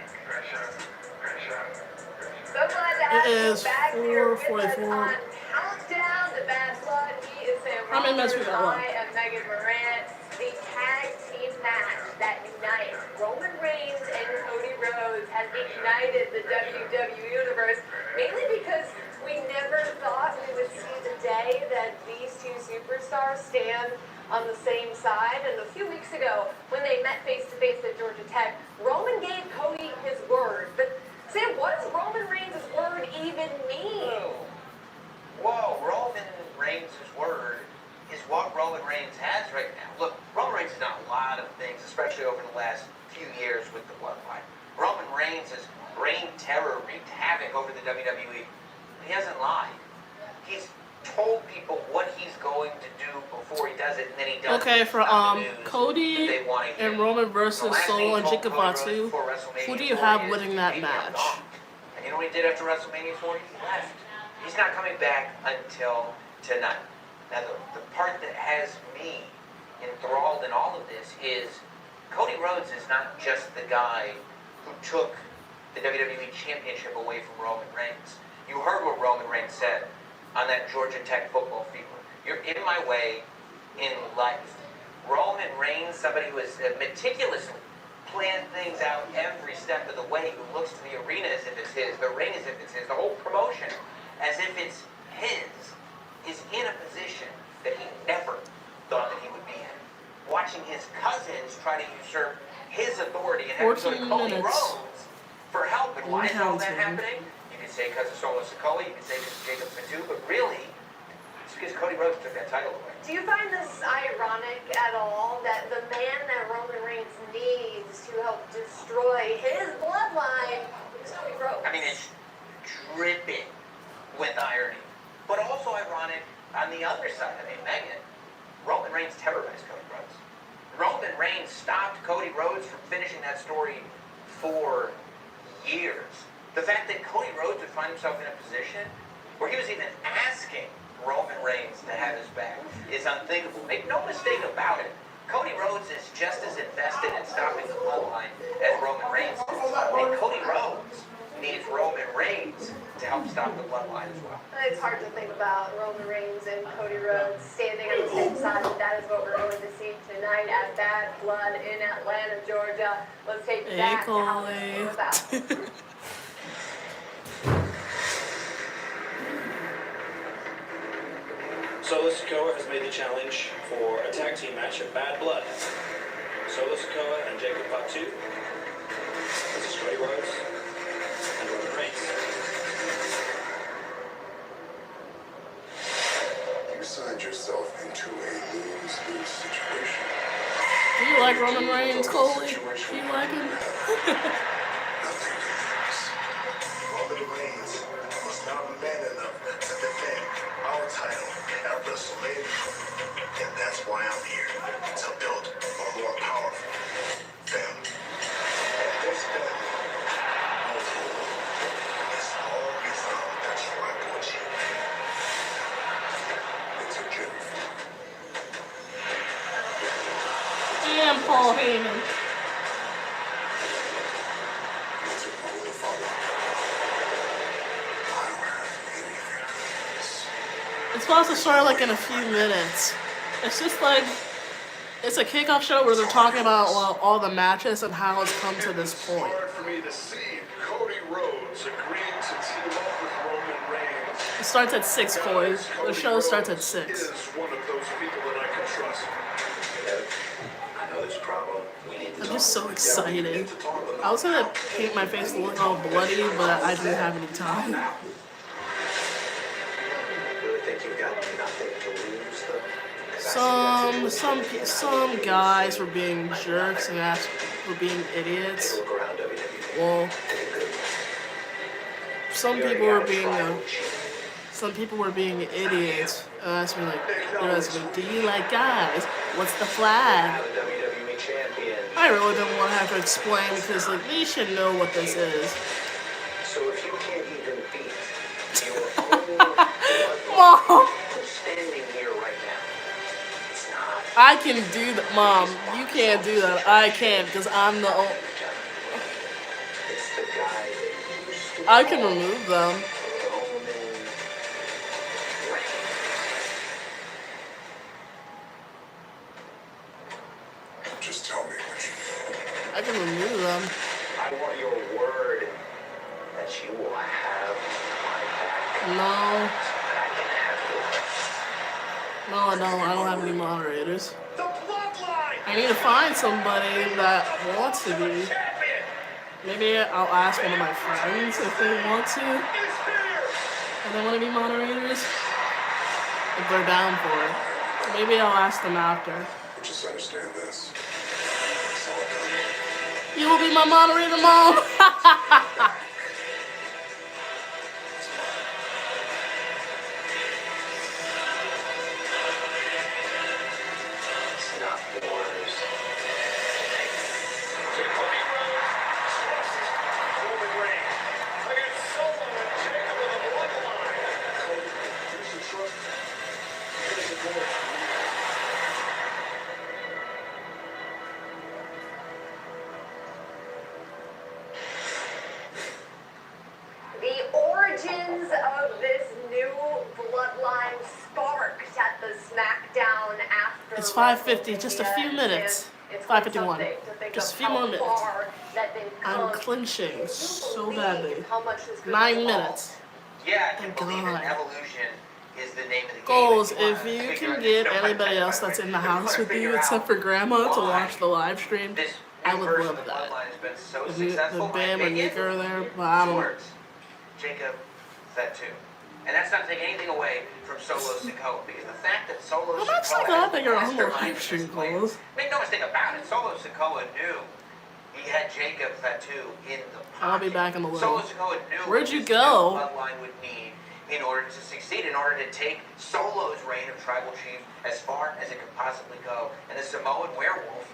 So glad to have you back here with us 4:44. on Countdown to Bad Blood. He is Sam How many minutes we Roberts, got left? I am Megan Moran. The tag team match that unites Roman Reigns and Cody Rhodes has ignited the WWE Universe, mainly because we never thought we would see the day that these two superstars stand on the same side. And a few weeks ago, when they met face-to-face at Georgia Tech, Roman gave Cody his word. But Sam, what does Roman Reigns' word even mean? Whoa, Roman Reigns' word is what Roman Reigns has right now. Look, Roman Reigns has done a lot of things, especially over the last few years with the Bloodline. Roman Reigns has reigned terror, wreaked havoc over the WWE. He hasn't lied. He's told people what he's going to do before he does it, and then he does it. Okay, for News Cody that they want to hear. and Roman The versus last thing Solo he and told Jacob Cody Rhodes Fatu, before WrestleMania who do you 40 have is, winning that "Maybe I'm match? gone." And you know what he did after WrestleMania 40? He left. He's not coming back until tonight. Now, the part that has me enthralled in all of this is Cody Rhodes is not just the guy who took the WWE Championship away from Roman Reigns. You heard what Roman Reigns said on that Georgia Tech football field. You're in my way in life. Roman Reigns, somebody who has meticulously planned things out every step of the way, who looks to the arena as if it's his, the ring as if it's his, the whole promotion as if it's his, is in a position that he never thought that he would be in. Watching his cousins try to usurp his authority and have to go to 14 Cody minutes. Rhodes for help. And why is all that Counting. happening? You could say because of Solo Sikoa, you could say because of Jacob Fatu, but really, it's because Cody Rhodes took that title away. Do you find this ironic at all that the man that Roman Reigns needs to help destroy his bloodline is Cody Rhodes? I mean, it's dripping with irony. But also ironic on the other side. I mean, Megan, Roman Reigns terrorized Cody Rhodes. Roman Reigns stopped Cody Rhodes from finishing that story for years. The fact that Cody Rhodes would find himself in a position where he was even asking Roman Reigns to have his back is unthinkable. Make no mistake about it. Cody Rhodes is just as invested in stopping the bloodline as Roman Reigns is. And Cody Rhodes needs Roman Reigns to help stop the bloodline as well. It's hard to think about Roman Reigns and Cody Rhodes standing on the same side, but that is what we're going to see tonight at Bad Blood in Atlanta, Georgia. Let's take it back to how this came about. Solo Sikoa has made the challenge for a tag team match at Bad Blood. Solo Sikoa and Jacob Fatu versus Cody Rhodes and Roman Reigns. You signed yourself into a lose-lose situation. Do you like Roman Reigns, Coley? Do you like him? Nothing to lose. Roman Reigns was not man enough to defend our title at WrestleMania. And that's why I'm here, to build a more powerful family. And this family will rule as long as I'm the tribal champion. It's a journey for me. And Paul Heyman. It's a rule to follow. I don't have anything to lose. It's supposed to start like in a few minutes. It's just like, it's a kickoff show where they're talking about all the matches and how it's come to this point. It's hard for me to see Cody Rhodes agreeing to team up with Roman Reigns. It starts at 6, Coley. The show starts at 6. Is one of those people that I can trust. I know there's a problem. We need to I'm just so excited. I was gonna paint my face to look all bloody, but I didn't have any time. really think you've got nothing to lose, though. Some guys were being jerks and guys were being idiots. Look around WWE. Well, some people were being idiots. Asked me like, do you like guys? What's the flag? Now the WWE champion. I really didn't want to have to explain because like they should know what this is. So if you can't even beat your own Mom, who's standing here right now, it's not. I can do that. Mom, you can't do that. I can because I'm the only. It's the guy that used to I can remove them. Roman Reigns. Just tell me what you know. I can remove them. I want your word that you will have my back. No, That I can have yours. no, I don't. I don't have any moderators. The bloodline I need to find somebody that wants to be. champion Maybe I'll ask one of my friends if they want to. is here. And they want to be moderators. If they're down for it. Maybe I'll ask them after. Just understand this. It's all done. You will be my moderator, Mom. not yours. Cody Rhodes crushes Roman Reigns against Solo and Jacob of the Bloodline. Cody, you should trust me. Here's the door. The origins of this new bloodline sparked at the SmackDown after. It's 5:50, just a few WrestleMania, minutes. and it's 5:51. something to think Just a of few how more minutes. far that they've I'm come. clinching Can you so believe badly. how much this group 9 has evolved? minutes. Yeah, I can Thank believe God. it. Evolution is the name of the game. Goals, If if wanna you figure can out- get no, anybody by else the that's way, in the if you house wanna with you figure except out for Grandma to why watch the live stream, this I new would version love of the that. bloodline has been so If you, the successful. Bam or it Nika are there, but I don't. works. Jacob, Fatu. And that's not taking anything away from Solo Sikoa, because the fact that Solo I'm Sikoa actually glad that you're on the mastermind live of stream, this plan. goals. Make no mistake about it, Solo Sikoa knew he had Jacob Fatu in the pocket. I'll be back in a Solo little. Sikoa knew Where'd what you this go? new bloodline would need in order to succeed, in order to take Solo's reign of tribal chief as far as it could possibly go. And the Samoan werewolf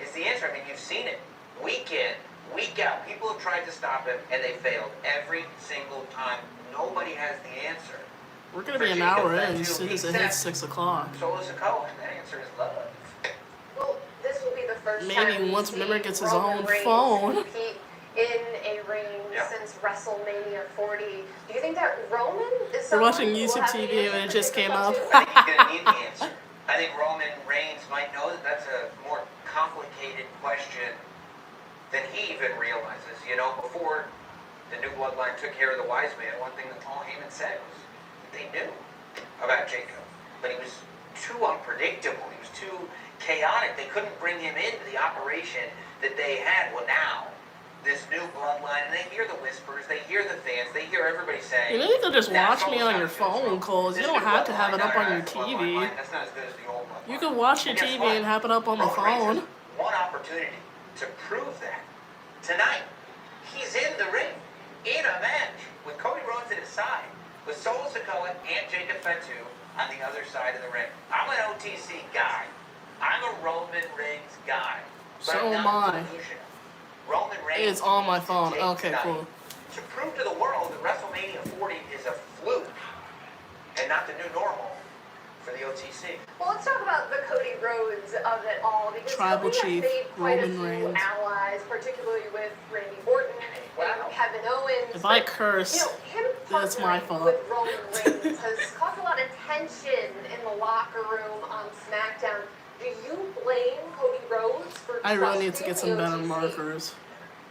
is the answer. I mean, you've seen it week in, week out. People have tried to stop him, and they failed every single time. Nobody has the answer. We're gonna be an hour in as soon as it hits 6 o'clock. Solo Sikoa, and that answer is love. Well, this will be the first Maybe time we once see Mimmer gets his Roman own Reigns phone. compete in a ring Yeah. since WrestleMania 40. Do you think that Roman is We're someone watching who will YouTube have the TV and answer it for just Jacob came up. Fatu? I think he's going to need the answer. I think Roman Reigns might know that that's a more complicated question than he even realizes. You know, before the new bloodline took care of the wise man, one thing that Paul Heyman said was that they knew about Jacob, but he was too unpredictable. He was too chaotic. They couldn't bring him into the operation that they had. Well, now, this new bloodline, and they hear the whispers, they hear the fans, they hear everybody saying, You know, you can just "That's watch me almost on not your as good as phone, Roman. Coles. You This don't new have to have it bloodline, up no, on your that's the bloodline TV. line. That's not as good as the old bloodline." You can watch your Well, guess TV what? and have it up on the Roman Reigns phone. has one opportunity to prove that. Tonight, he's in the ring, in a match, with Cody Rhodes at his side, with Solo Sikoa and Jacob Fatu on the other side of the ring. I'm an OTC guy. I'm a Roman Reigns guy. But So I'm am not I. delusional. Roman Reigns It's on my needs to phone. take Okay, tonight cool. to prove to the world that WrestleMania 40 is a fluke and not the new normal for the OTC. Well, let's talk about the Cody Rhodes of it all, because Tribal Cody chief, has made quite Roman a few Reigns. allies, particularly with Randy Orton and Kevin Owens. If I But, curse, you know, him that's my partnering fault. with Roman Reigns has caused a lot of tension in the locker room on SmackDown. Do you blame Cody Rhodes for I really need to trusting get some the better OTC? markers.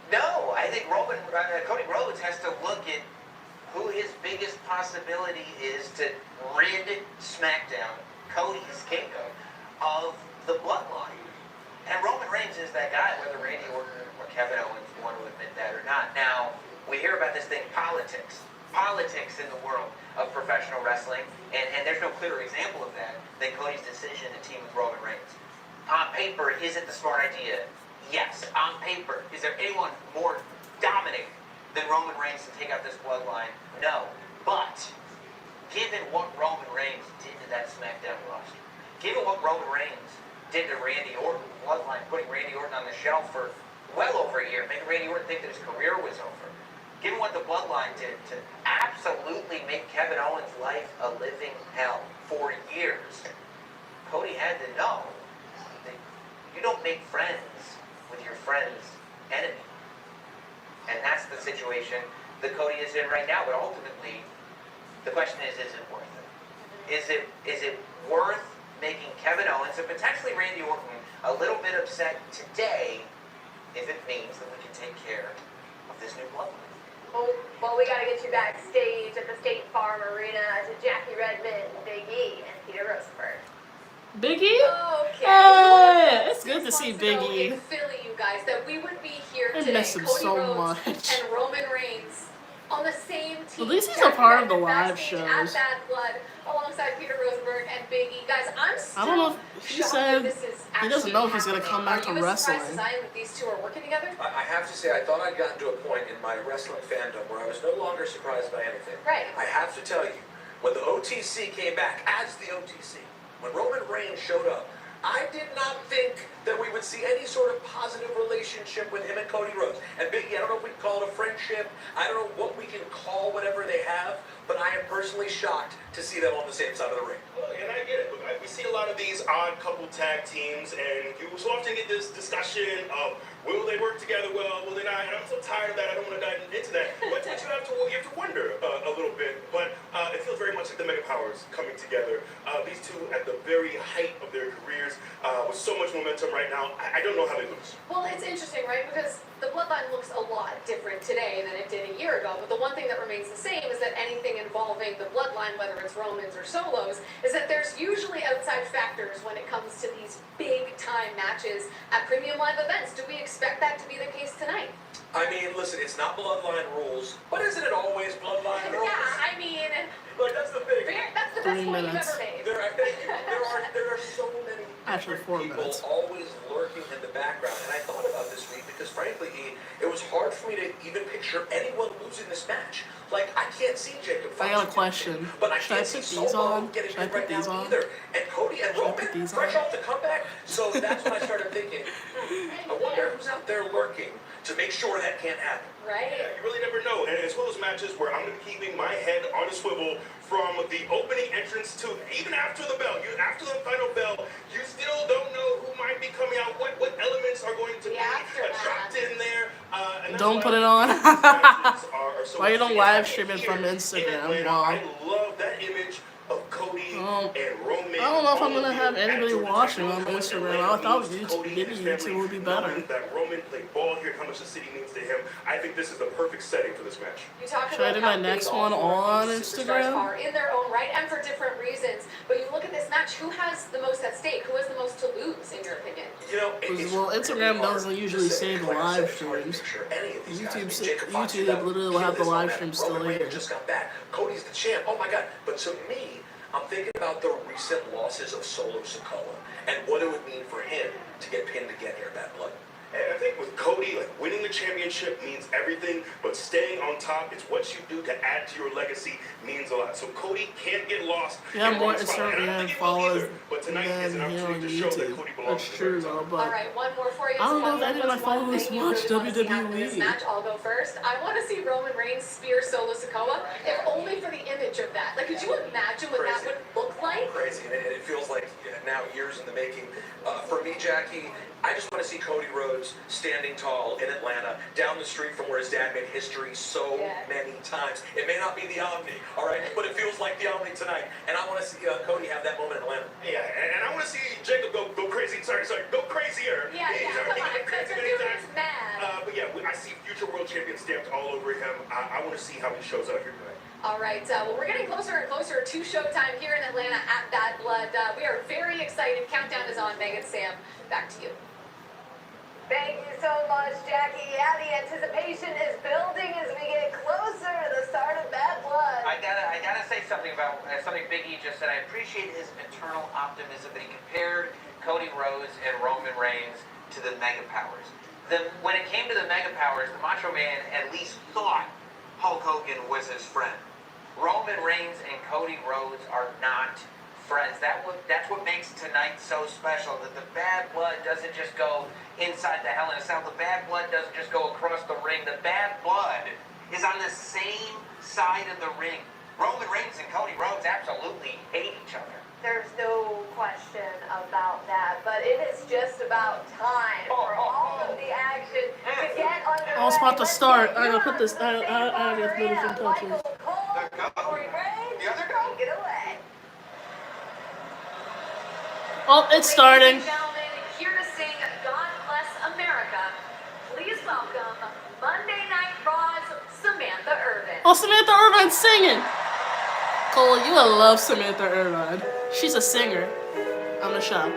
No, I think Cody Rhodes has to look at who his biggest possibility is to rid SmackDown, Cody's kingdom, of the bloodline. And Roman Reigns is that guy, whether Randy Orton or Kevin Owens want to admit that or not. Now, we hear about this thing, politics. Politics in the world of professional wrestling, and there's no clearer example of that than Cody's decision to team with Roman Reigns. On paper, is it the smart idea? Yes. On paper, is there anyone more dominant than Roman Reigns to take out this bloodline? No. But, given what Roman Reigns did to that SmackDown roster, given what Roman Reigns did to Randy Orton, bloodline, putting Randy Orton on the shelf for well over a year, making Randy Orton think that his career was over, given what the bloodline did to absolutely make Kevin Owens' life a living hell for years, Cody had to know that you don't make friends with your friend's enemy. And that's the situation that Cody is in right now. But ultimately, the question is it worth it? Is it worth making Kevin Owens and potentially Randy Orton a little bit upset today if it means that we can take care of this new bloodline? Well, we got to get you backstage at the State Farm Arena to Jackie Redmond, Big E, and Peter Rosenberg. Biggie? Okay. Hey, it's good to see Biggie. In Philly, you guys, that we would be here I today. miss him Cody so Rhodes much. and Roman Reigns on the same team. At least he's a part of the live Backstage shows. At Bad Blood, alongside Peter Rosenberg and Big E. Guys, I'm still I don't know if he shocked said that this is he doesn't know if he's going to happening. come back to Are you as surprised wrestling. as I am that these two are working together? I have to say, I thought I'd gotten to a point in my wrestling fandom where I was no longer surprised by anything. Right. I have to tell you, when the OTC came back as the OTC, when Roman Reigns showed up I did not think that we would see any sort of positive relationship with him and Cody Rhodes. And Biggie, I don't know if we can call it a friendship. I don't know what we can call whatever they have, but I am personally shocked to see them on the same side of the ring. Look, and I get it. Look, we see a lot of these odd couple tag teams, and you so often get this discussion of will they work together well, will they not? And I'm so tired of that. I don't want to dive into that. But you have to wonder a little bit. But it feels very much like the Mega Powers coming together. These two at the very height of their careers, with so much momentum right now. I don't know how they lose. Well, it's interesting, right? Because the bloodline looks a lot different today than it did a year ago. But the one thing that remains the same is that anything involving the bloodline, whether it's Romans or Solos, is that there's usually outside factors when it comes to these big-time matches at premium live events. Do we expect that to be the case tonight? I mean, listen, it's not bloodline rules, but isn't it always bloodline rules? Yeah, I mean, like that's the thing. That's the best point you've ever made. There are so many Actually, 4 people minutes. always lurking in the background, and I thought about this week because, frankly, it was hard for me to even picture anyone losing this match. Like, I can't see Jacob. I got a question. But I Should I can't put see these Solo on? getting Should I it put right these now on? either. And Cody and Should I Roman, put these fresh on? off the comeback. So that's when I started thinking, I wonder who's out there lurking to make sure that can't happen. Right? Yeah, you really never know. And it's one of those matches where I'm going to be keeping my head on a swivel from the opening entrance to even after the bell. After the final bell, you still don't know who might be coming out, what elements are going to be dropped in there. Don't put it on. Why you don't live stream it from Instagram? Wow. I love that image of Cody and Roman. I don't know if I'm gonna have anybody watching on Instagram. I thought maybe YouTube would be better. That Roman played ball here, how much the city means to him. I think this is the perfect setting for this match. You talk Should I do my next one on Instagram? Are in their own right and for different reasons. But you look at this match, who has the most at stake? Who has the most to lose, in your opinion? You know, well, Instagram doesn't usually save the live streams. YouTube literally will have the live stream still here. Just got back. Cody's the champ. Oh my God! But to me, I'm thinking about the recent losses of Solo Sikoa and what it would mean for him to get pinned again here at Bad Blood. And I think with Cody, like winning the championship means everything, but staying on top, it's what you do to add to your legacy means a lot. So Cody can't get lost. Yeah, more Instagram followers but tonight is an than here on opportunity to show that YouTube. Cody belongs. That's true though, but All right, one more for you. I don't know if any of my followers watch WWE. Match, I'll go first. I want to see Roman Reigns spear Solo Sikoa, if only for the image of that. Like, could you imagine what that would look like? Crazy, and it feels like now years in the making. For me, Jackie, I just want to see Cody Rhodes standing tall in Atlanta, down the street from where his dad made history so many times. It may not be the Omni, all right, but it feels like the Omni tonight. And I want to see Cody have that moment in Atlanta. Yeah, and I want to see Jacob go crazy. Sorry, go crazier. Yeah, come on, crazy the many dude times. is mad. But yeah, I see future world champion stamped all over him. I want to see how he shows up here tonight. All right, well, we're getting closer and closer to showtime here in Atlanta at Bad Blood. We are very excited. Countdown is on. Megan, Sam, back to you. Thank you so much, Jackie. Yeah, the anticipation is building as we get closer to the start of Bad Blood. I gotta say something about something Big E just said. I appreciate his maternal optimism that he compared Cody Rhodes and Roman Reigns to the Mega Powers. When it came to the Mega Powers, the Macho Man at least thought Hulk Hogan was his friend. Roman Reigns and Cody Rhodes are not friends. That's what makes tonight so special, that the Bad Blood doesn't just go inside the Hell in a Cell. The Bad Blood doesn't just go across the ring. The Bad Blood is on the same side of the ring. Roman Reigns and Cody Rhodes absolutely hate each other. There's no question about that, but it is just about time for all of the action to get underway. I was about to start. I'm gonna put this. I gotta move some touches. The other go. Get away. Oh, it's starting. Ladies and gentlemen, here to sing God Bless America, please welcome Monday Night Raw's Samantha Irvin. Oh, Samantha Irvine's singing. Cole, you will love Samantha Irvine. She's a singer. I'm a shop.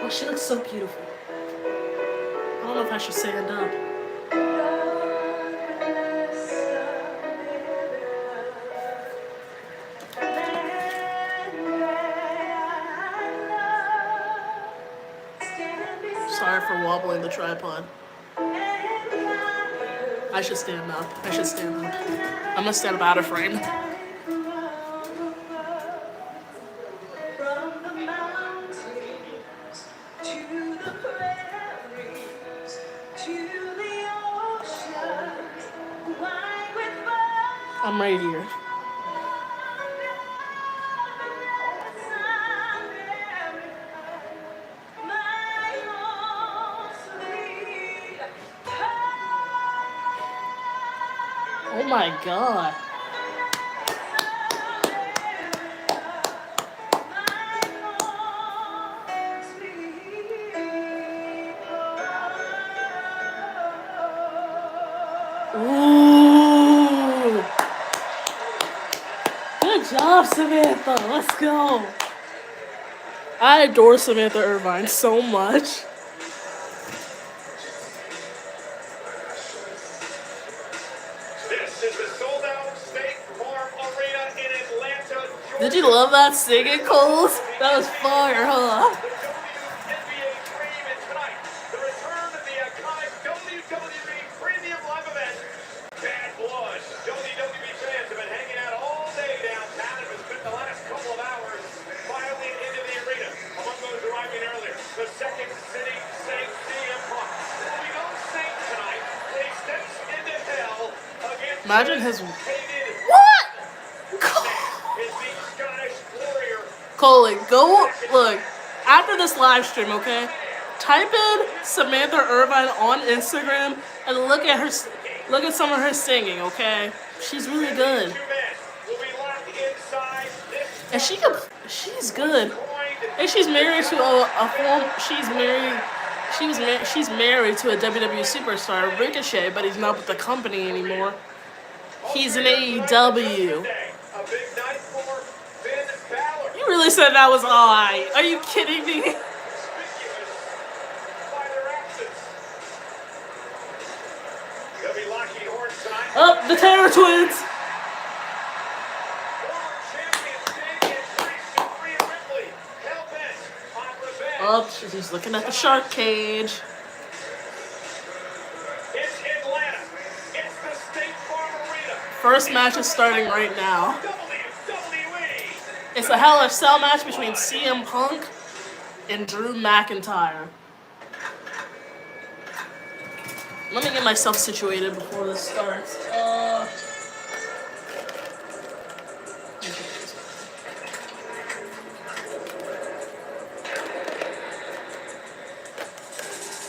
Oh, she looks so beautiful. I don't know if I should stand up. Sorry for wobbling the tripod. I should stand up. I'm gonna stand up out of frame. I'm right here. Oh my god. Ooh. Good job, Samantha. Let's go. I adore Samantha Irvine so much. This is the sold-out State Farm Arena in Atlanta. Did you love that singing, Coles? That was fire, huh? NBA dream and tonight, the return of the iconic WWE Premium Live event, Bad Blood. WWE fans have been hanging out all day downtown and have spent the last couple of hours filing into the arena. Among those arriving earlier, the Second City Saint CM Punk. Will be no saint tonight. He steps into hell against Imagine his... hated What? is the Scottish Warrior. Colin, go look after this live stream, okay? Type in Samantha Irvine on Instagram and look at some of her singing, okay? She's really good, and she's good, and she's married to she's married to a WWE superstar, Ricochet, but he's not with the company anymore. He's in AEW. You really said that was alright. Are you kidding me? Oh, the Terror Twins. Oh, he's looking at the shark cage. It's Atlanta. It's the State Farm Arena. First match is starting right now. It's a Hell in a Cell match between CM Punk and Drew McIntyre. Let me get myself situated before this starts.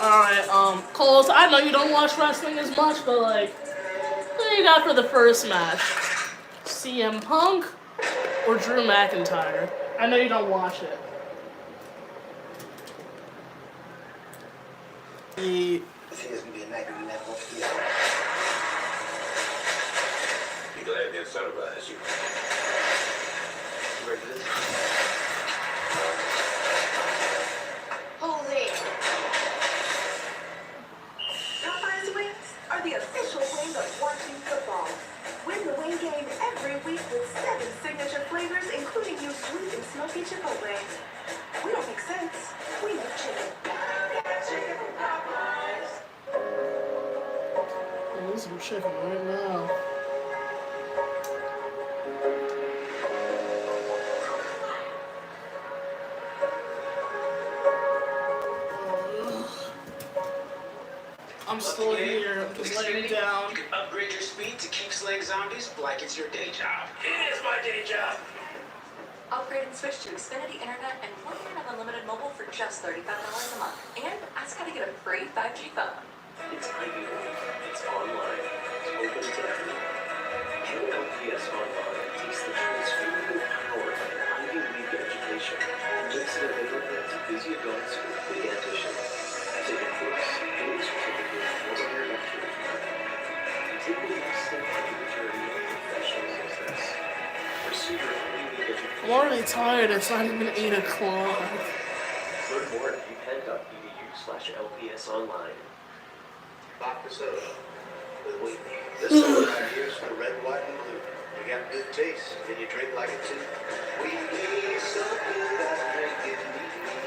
Alright, Coles, I know you don't watch wrestling as much, but like, what do you got for the first match? CM Punk or Drew McIntyre? I know you don't watch it. This here's gonna be a night we never gonna forget. Be glad to incentivize you. You ready for this? Holy. Popeyes wings are the official wing of watching football. Win the wing game every week with 7 signature flavors, including new sweet and smoky chipotle. We don't make sense. We make chicken. Chicken from Popeyes. I need some chicken right now. I'm still here. I'm just laying down. You can upgrade your speed to keep slaying zombies like it's your day job. It is my day job. Upgrade and switch to Xfinity Internet and 1 year of unlimited mobile for just $35 a month. And ask how to get a free 5G phone. It's ideal. It's online. It's open to everyone. LPS Online takes the transformative power of an Ivy League education and makes it available to busy adults with big ambitions. Take a course, gain a certificate, or your lecture time. Take the next step on your journey of professional success. Pursue your Ivy League education. I'm already tired. It's not even 8 o'clock. Learn more at upenn.edu/LPS online. Vodka soda with wheat. This soda right here is for red, white, and blue. You got good taste, and you drink like it too. We need so good, I drink it neatly.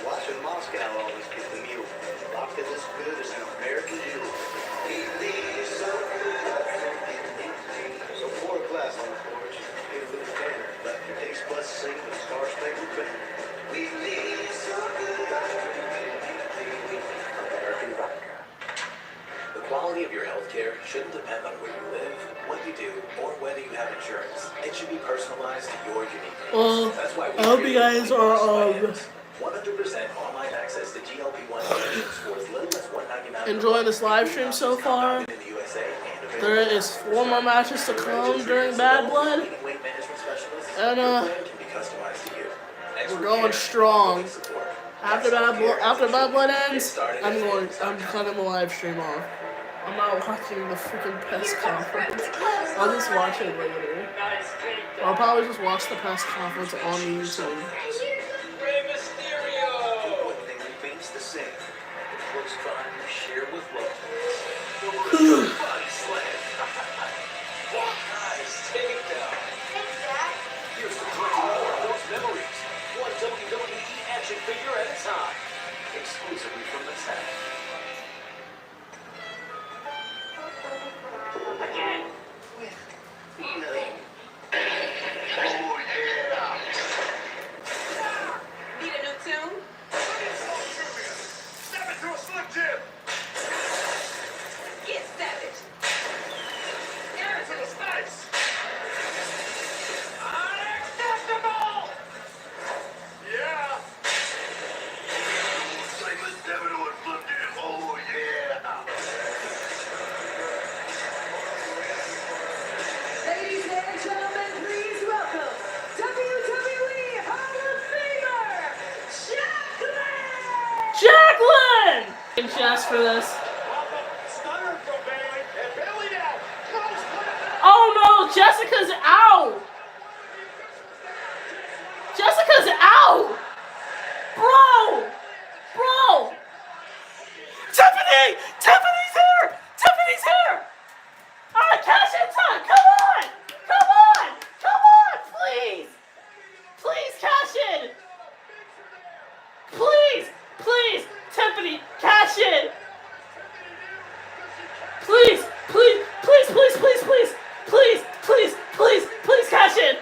Watching Moscow always get the mule. Vodka this good is an American jewel. We need so good, I drink it neatly. So pour a glass on the porch, get a little tanner, let your taste buds sing the star-spangled banner. We need so good, I drink it neatly. American vodka. The quality quality of your health care shouldn't depend on where you live, what you do, or whether you have insurance. It should be personalized to your unique needs. Well, That's why I hope you guys are 100% online access to GLP-1 injections for as little as $1.99. enjoying this live stream so far. There is 4 more matches to come during Bad Blood, and we're going strong. After Bad Blood ends, I'm cutting the live stream off. I'm not watching the freaking press conference. I'll just watch it later. I'll probably just watch the press conference on YouTube. Rey Mysterio! One thing remains the same. The close bond you share with love. Body slam. Nice takedown. Here's the 20 more of those memories. One WWE action figure at a time. Exclusively from the set. Again. With feeling. Oh, yeah. Need a new tune? Step into a Slim Jim. Get savage. Get into the spice. Unacceptable. Yeah. Simon Devin or Slim Jim. Oh, yeah. Ladies and gentlemen, please welcome WWE Hall of Famer, Jacqueline! She asked for this. Stunner from Bayley. And Bayley now. Rhodes put it back. Oh no, Jessica's out! Jessica's out! Bro! Bro! Tiffany! Tiffany's here! Tiffany's here! Alright, cash in time! Come on! Come on! Come on! Please! Please cash in! Please! Please! Tiffany, cash in! Please! Please! Please! Please! Please! Please! Please! Please! Please! Please cash in!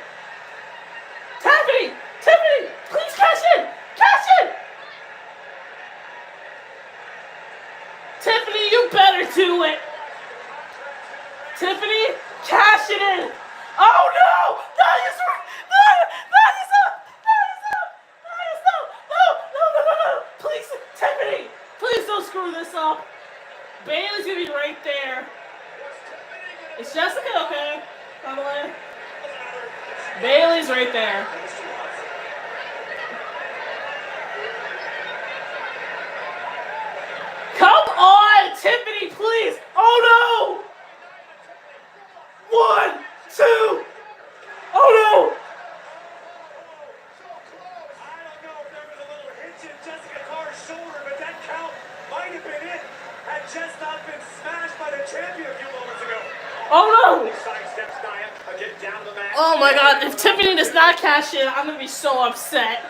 Tiffany! Tiffany! Please cash in! Cash in! Tiffany, you better do it! Tiffany, cash it in! Oh no! That is up! That is up! No! Please, Tiffany! Please don't screw this up! Bayley's gonna be right there. Is Jessica okay? By the way? Bayley's right there. Come on, Tiffany, please! Oh no! 1, 2. Oh no! Jessica Carr's shoulder, but that count might have been it had Jess not been smashed by the champion a few moments ago. Oh no! Sidesteps Nia, again down the mat. Oh my god, if Tiffany does not cash in, I'm gonna be so upset.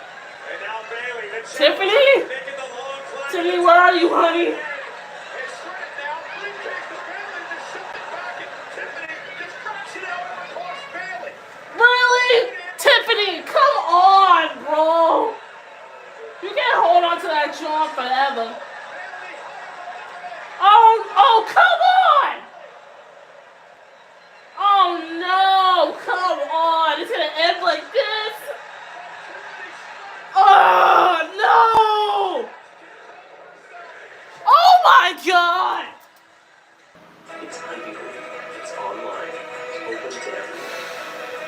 And now Bayley, the Tiffany? making the long climb. Tiffany, where are you, honey? It's shredded now. Briefcase to Bayley to shove it back, and Tiffany just drops it out across Bayley. Really? Tiffany, come on, bro. You can't hold on to that jaw forever. Oh, come on! Oh no, come on. It's gonna end like this. Oh no! Oh my god! It's Ivy League. It's online. It's open to everyone.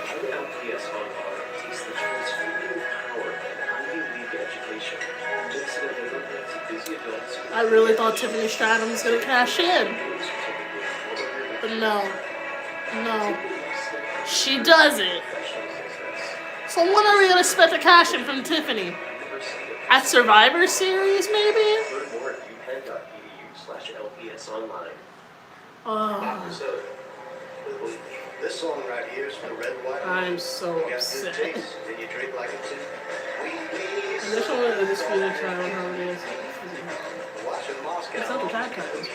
Head to LPS Online takes the transformative power of Ivy League education and makes it available to busy adults. I really thought Tiffany Stratton was gonna cash in. But no. No. She doesn't. So when are we gonna expect a cash in from Tiffany? At Survivor Series, maybe? Learn more at upenn.edu/LPS Online. So, this song right here is for red, white. I'm so You got upset. good taste, and you drink like it too. I just want to dispute try on how it is. Watching Moscow. It's not the tag titles.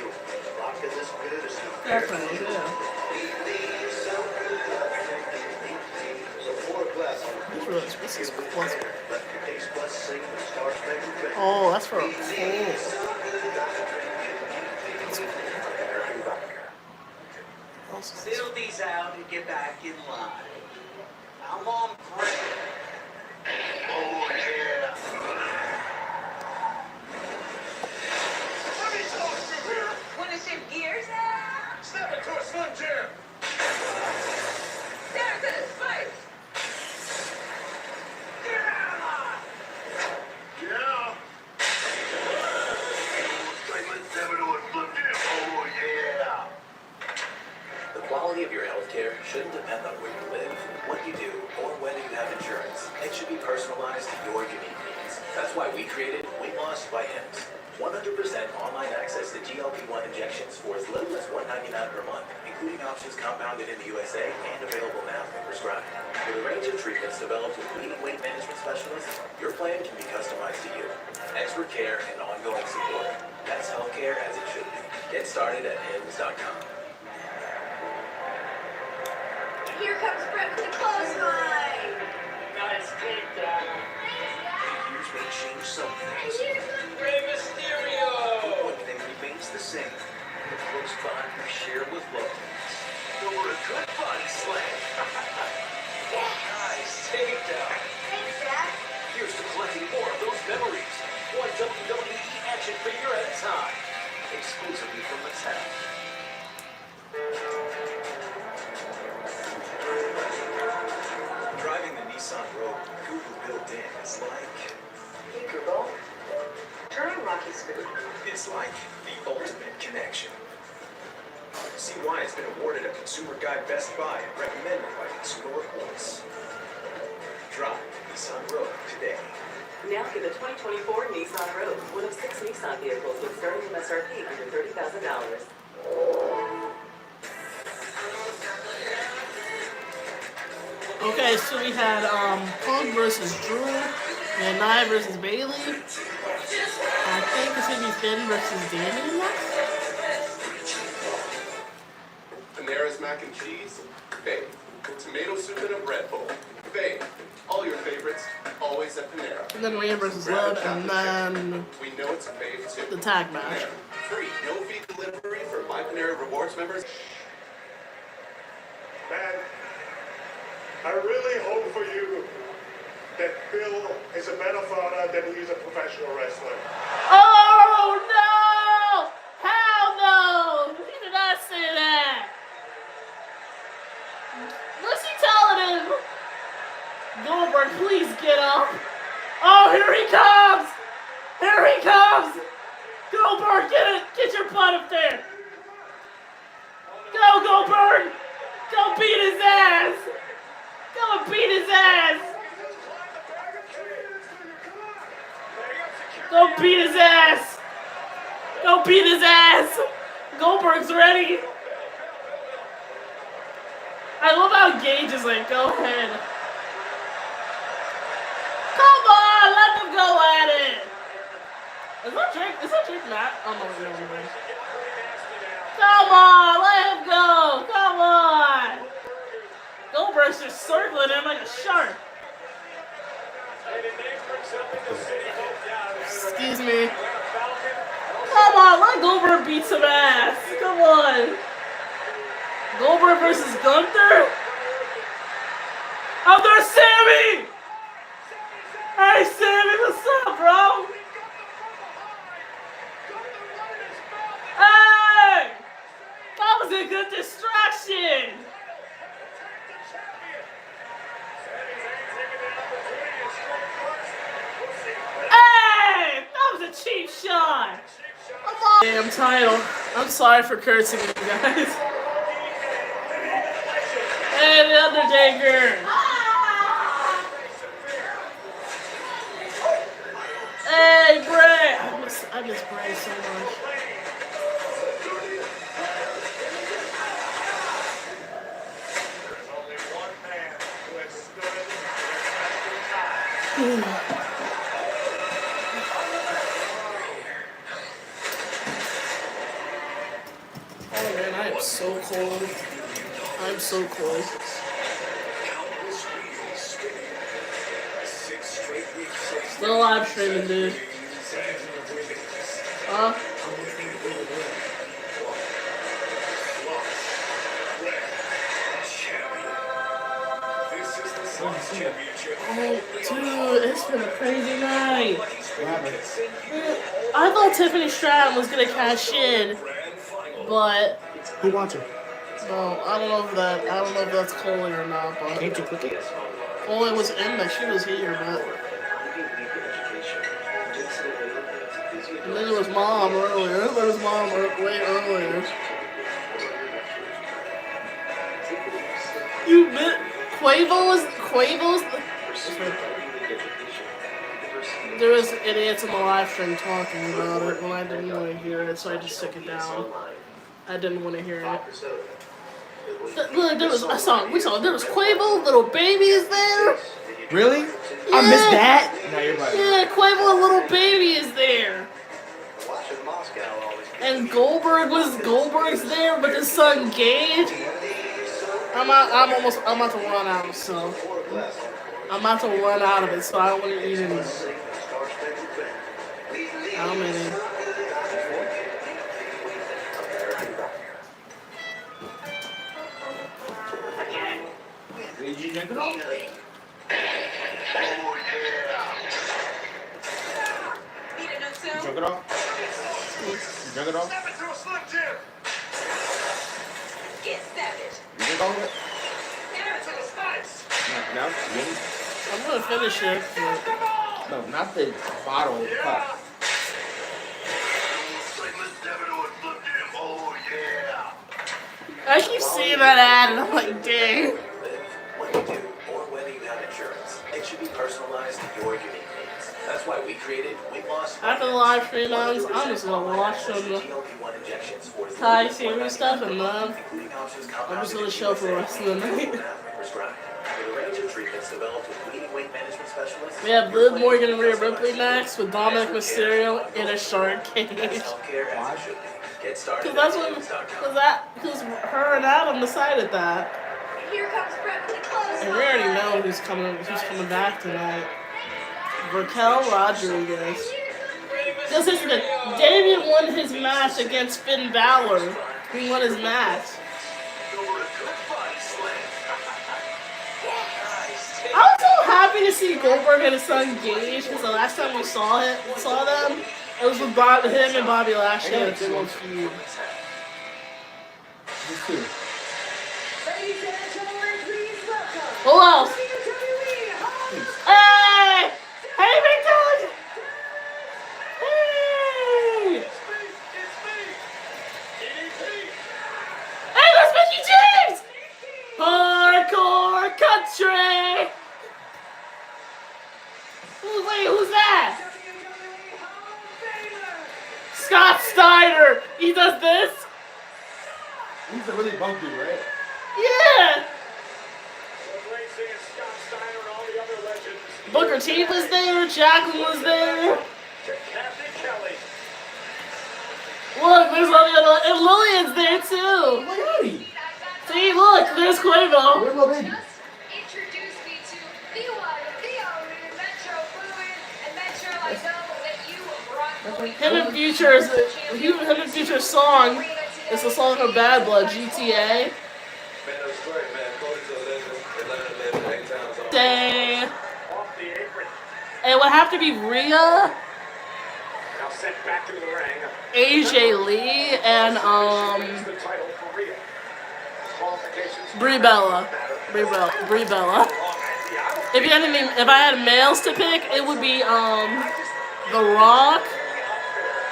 Vodka this good is Tag titles, yeah. This is plus. Oh, that's for a cool. Fill these out and get back in line. I'm on break. Oh, yeah. Let me talk to you here. Wanna shift gears? Step into a Slim Jim. There's his face! Yeah. Segment 7 to a Slim Jim. Oh, yeah. The quality of your healthcare shouldn't depend on where you live, what you do, or whether you have insurance. It should be personalized to your unique needs. That's why we created Weight Loss by Hims. 100% online access to GLP-1 injections for as little as $199 per month, including options compounded in the USA and available now when prescribed. With a range of treatments developed with leading weight management specialists, your plan can be customized to you. Expert care and ongoing support. That's healthcare as it should be. Get started at hims.com. Here comes Brett with the clothesline! Nice takedown. Years may change some things, Rey Mysterio! but one thing remains the same. The close bond we share with loved ones. Over a good body slam. Nice takedown. Thanks, Dad. Here's to collecting more of those memories. One WWE action figure at a time. Exclusively from Mattel. Driving the Nissan Rogue with Google built in is like... Hey Google, turn on Rocky's food. It's like the ultimate connection. See why it's been awarded a Consumer Guide Best Buy and recommended by Consumer Reports. Drive Nissan Rogue today. Now get the 2024 Nissan Rogue, one of 6 Nissan vehicles with starting MSRP under $30,000. Okay, so we had Punk versus Drew, and Nia versus Bayley. I think it's gonna be Finn versus Damian next. Panera's mac and cheese, Babe. Tomato soup in a bread bowl, Babe. All your favorites, always at Panera. And then Rhea versus Liv, and then We know it's a fave too. the tag match. Panera. Free, no fee delivery for My Panera Rewards members. Man, I really hope for you that Bill is a better father than he's a professional wrestler. Oh no! Hell no! He did not say that. What's he telling him? Goldberg, please get up. Oh, here he comes! Here he comes! Goldberg, get it! Get your butt up there! Go, Goldberg! Go beat his ass! Go and beat his ass! Go beat his ass! Go beat his ass! Goldberg's ready! I love how Gage is like, go ahead. Come on, let them go at it! Is that Drake Matt? Oh no, no, no. Come on, let him go! Come on! Goldberg's just circling him like a shark. Excuse me. Come on, let Goldberg beat some ass. Come on. Goldberg versus Gunther? Oh, there's Sammy! Hey, Sammy, what's up, bro? Hey! That was a good distraction. Hey! That was a cheap shot. Come on. Damn title. I'm sorry for cursing you guys. Hey, the Undertaker. Hey, Bray. I miss Bray so much. Oh man, I am so cold. I'm so cold. Still live streaming, dude. Oh, dude, it's been a crazy night. I thought Tiffany Stratton was gonna cash in, but Who wants her? no, I don't know if that's Coley or not. But Can't you click it? Coley was in that she was here, but and then it was Mom earlier. There was Mom way earlier. You admit Quavo's. There was idiots in the live stream talking about it when I didn't want to hear it, so I just took it down. I didn't want to hear it. There was there was Quavo, little baby is there. Really? Yeah. I missed that. No, you're right. Yeah, Quavo, little baby is there. And Goldberg's there, but his son Gage. I'm about to run out, so I'm about to run out of it, so I don't want to eat any. How many? Did you drink it all? Drink it all? Drink it all? Get savage. You drink all of it? No? Really? I'm gonna finish it. No, not the bottle, the cup. I keep seeing that ad and I'm like, dang. What you do, or whether you have insurance, it should be personalized to your unique needs. That's why we created weight loss. After the live stream ends, I'm just gonna watch some Thai series stuff and then I'm just gonna show for the rest of the night. We have Liv Morgan and Rhea Ripley next with Dominik Mysterio in a shark cage. Because her and Adam decided that. Here comes Brett with the close. And we already know who's coming back tonight. Raquel Rodriguez. This is the Damian won his match against Finn Bálor. He won his match. I was so happy to see Goldberg and his son Gage, because the last time we saw them, it was with him and Bobby Lashley at a big old feud. Who else? Hey! Hey, Victor! Hey! Hey, that's Mickey James! Hardcore Country! Wait, who's that? Scott Steiner! He does this? He's a really bunk dude, right? Yeah! Booker T was there, Jacqueline was there. Look, there's all the other, and Lillian's there too. See, look, there's Quavo. Where's my baby? Introduce me to the one, the only Metro Fluid, and Metro, I know that you brought Him and Future's song is the song of Bad Blood, GTA. Dang. It would have to be Rhea, Now sent back to the ring. AJ Lee, and Brie Bella. If I had males to pick, it would be The Rock,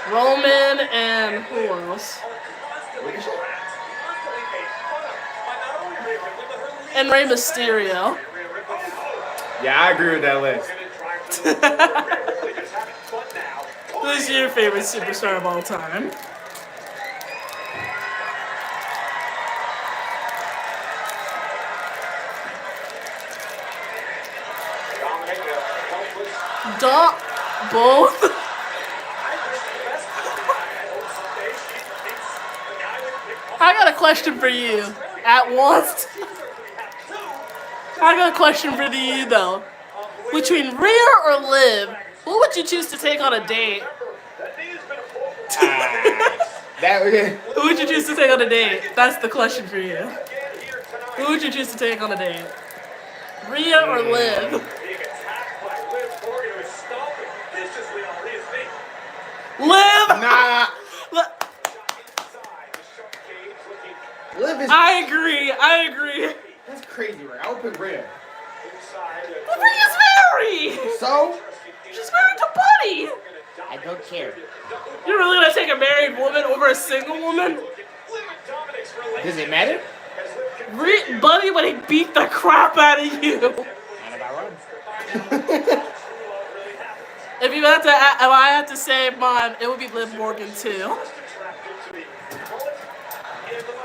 Roman, and who else? And Rey Mysterio. Yeah, I agree with that list. Who's your favorite superstar of all time? Both? I got a question for you. At once. I got a question for you though. Between Rhea or Liv, who would you choose to take on a date? Who would you choose to take on a date? That's the question for you. Who would you choose to take on a date? Rhea or Liv? I agree. That's crazy, right? I would pick Rhea. But Rhea's married! So? She's married to Buddy! I don't care. You're really gonna take a married woman over a single woman? Does it matter? Buddy would he beat the crap out of you. Not if I run. If I had to say mine, it would be Liv Morgan too.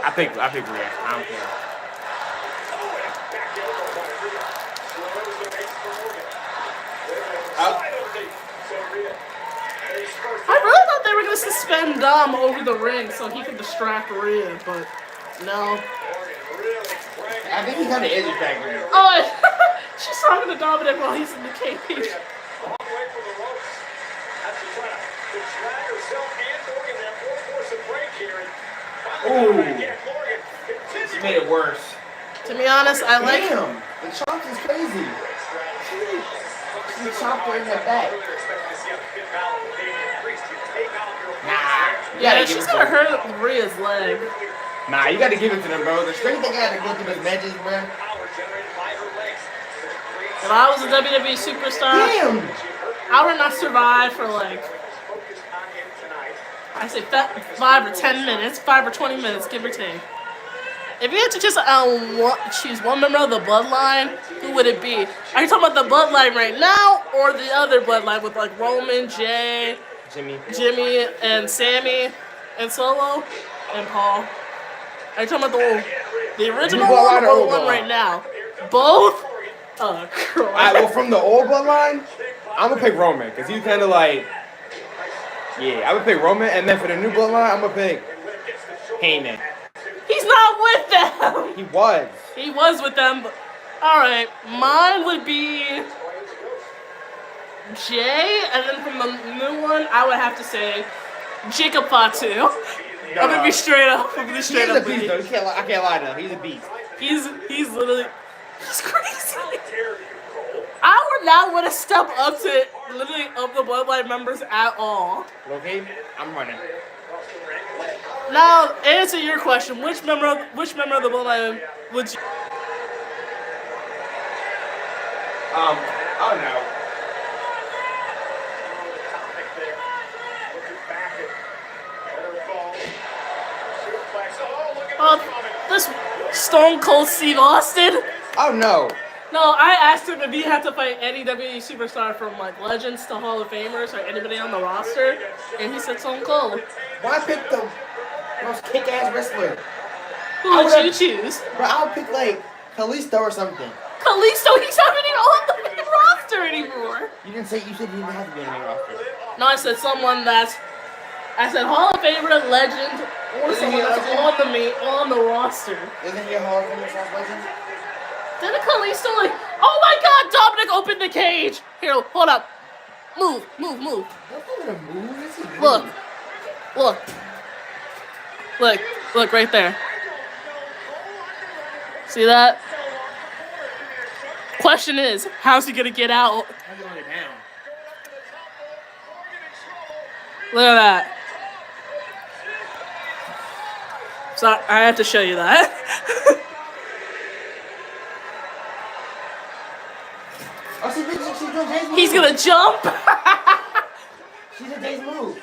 I pick Rhea. I don't care. I really thought they were gonna suspend Dom over the ring so he could distract Rhea, but no. I think he kind of is distracting her. Oh, she's talking to Dominik while he's in the cage. Ooh. She made it worse. To be honest, I like. Damn, the chomp is crazy. She chopped her in the back. Nah. Yeah, she's gonna hurt Rhea's leg. Nah, you gotta give it to them, bro. The strength they gotta go through those matches, bro. If I was a WWE superstar, I would not survive for like, I say 5 or 10 minutes, 5 or 20 minutes, give or take. If you had to just choose one member of the bloodline, who would it be? Are you talking about the bloodline right now, or the other bloodline with like Roman, Jay, Jimmy, and Sammy, and Solo, and Paul? Are you talking about the original one or the one right now? Both? Oh, Christ. Well, from the old bloodline, I'm gonna pick Roman, because he's kind of like, yeah, I would pick Roman, and then for the new bloodline, I'm gonna pick Heyman. He's not with them! He was. He was with them, but alright, mine would be Jay, and then from the new one, I would have to say Jacob Fatu. I'm gonna be straight up. I'm gonna be straight up. He's a beast, though. I can't lie to him. He's a beast. He's literally, he's crazy. I would not want to step up to literally of the bloodline members at all. Okay, I'm running. Now, answer your question. Which member of the bloodline would you? Oh no. This Stone Cold Steve Austin? Oh no. No, I asked him if he had to fight any WWE superstar from like Legends to Hall of Famers or anybody on the roster, and he said Stone Cold. Why pick the most kick-ass wrestler? Who would you choose? Bro, I would pick like Kalisto or something. Kalisto? He's not even on the main roster anymore. You said he didn't have to be on the main roster. No, I said someone that's. I said Hall of Famer, Legend, or someone that's on the roster. Isn't he a Hall of Famer slash legend? Didn't Kalisto like? Oh my God! Dominik opened the cage. Here, hold up. Move. That's not gonna move. Is he Look right there. See that? Question is, how's he gonna get out? How's he gonna get down? Look at that. So I have to show you that. Oh, she's doing Jay's move. He's gonna jump. She's a Jay's move.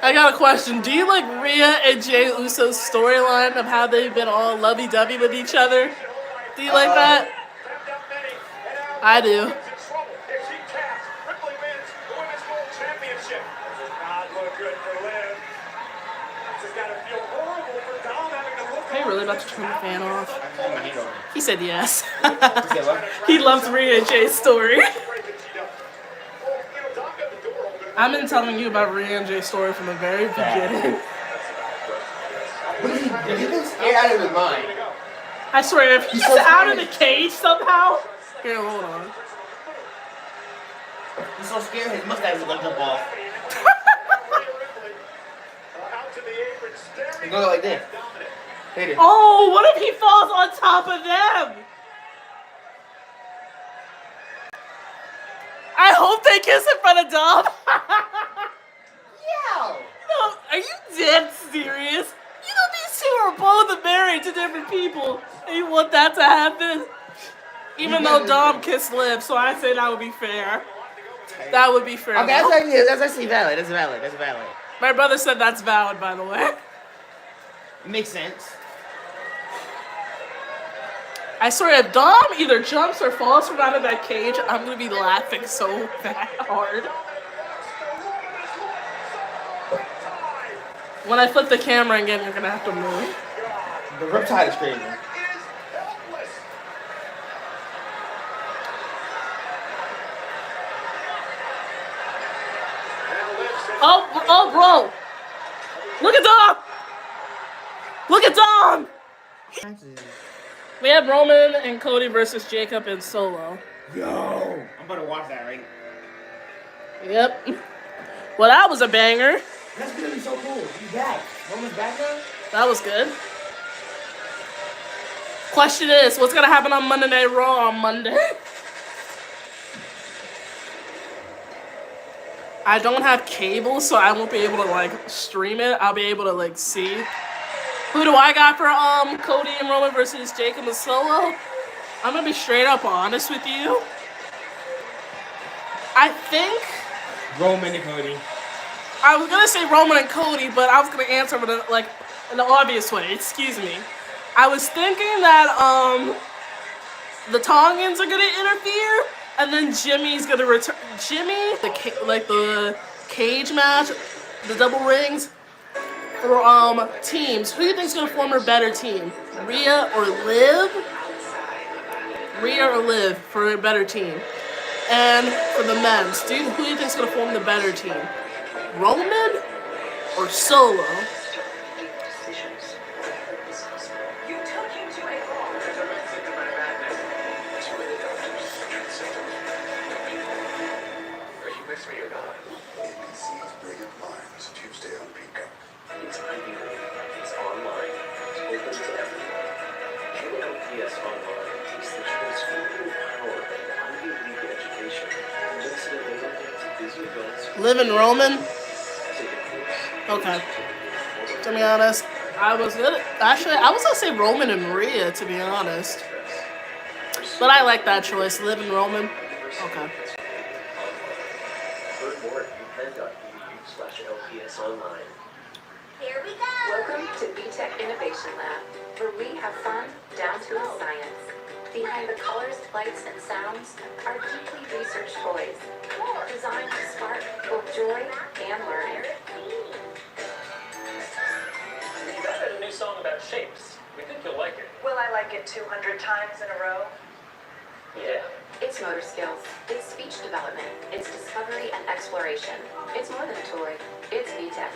I got a question. Do you like Rhea and Jey Uso's storyline of how they've been all lovey-dovey with each other? Do you like that? I do. Are you really about to turn the fan off? He said yes. He loves Rhea and Jay's story. I've been telling you about Rhea and Jay's story from the very beginning. He's been scared out of his mind. I swear, if he's out of the cage somehow. Here, hold on. He's so scared his mustache is gonna jump off. He goes like this. Oh, what if he falls on top of them? I hope they kiss in front of Dom. Yeah. No, are you dead serious? You don't were both married to different people, and you want that to happen? Even though Dom kissed Liv, so I say that would be fair. That would be fair. Okay, that's actually valid. That's valid. That's valid. My brother said that's valid, by the way. Makes sense. I swear, if Dom either jumps or falls from out of that cage, I'm gonna be laughing so hard. When I flip the camera again, you're gonna have to move. The riptide is crazy. Oh, bro! Look at Dom! Look at Dom! We have Roman and Cody versus Jacob and Solo. Yo, I'm about to watch that, right? Yep. Well, that was a banger. That's gonna be so cool. He's back. Roman's back now? That was good. Question is, what's gonna happen on Monday Night Raw on Monday? I don't have cable, so I won't be able to like stream it. I'll be able to like see. Who do I got for Cody and Roman versus Jacob and Solo? I'm gonna be straight up honest with you. I think Roman and Cody. I was gonna say Roman and Cody, but I was gonna answer with in the obvious way. Excuse me. I was thinking that the Tongans are gonna interfere, and then Jimmy's gonna return. Jimmy, the cage match, the double rings for teams. Who do you think's gonna form a better team? Rhea or Liv? Rhea or Liv for a better team. And for the men's, who do you think's gonna form the better team? Roman or Solo? ABC's Brilliant Minds, Tuesday on Peacock. It's ideal. It's online. It's open to everyone. LPS Online takes the transformative power of an Ivy League education and makes it available to busy adults. Liv and Roman? Take a course. Okay. To be honest, I was gonna say Roman and Rhea, to be honest. But I like that choice, Liv and Roman. Okay. Learn more at upenn.edu/LPS Online. Here we go. Welcome to VTech Innovation Lab, where we have fun down to a science. Behind the colors, lights, and sounds are deeply researched toys, designed to spark both joy and learning. You guys had a new song about shapes. We think you'll like it. Will I like it 200 times in a row? Yeah. It's motor skills, it's speech development, it's discovery and exploration. It's more than a toy, it's VTech.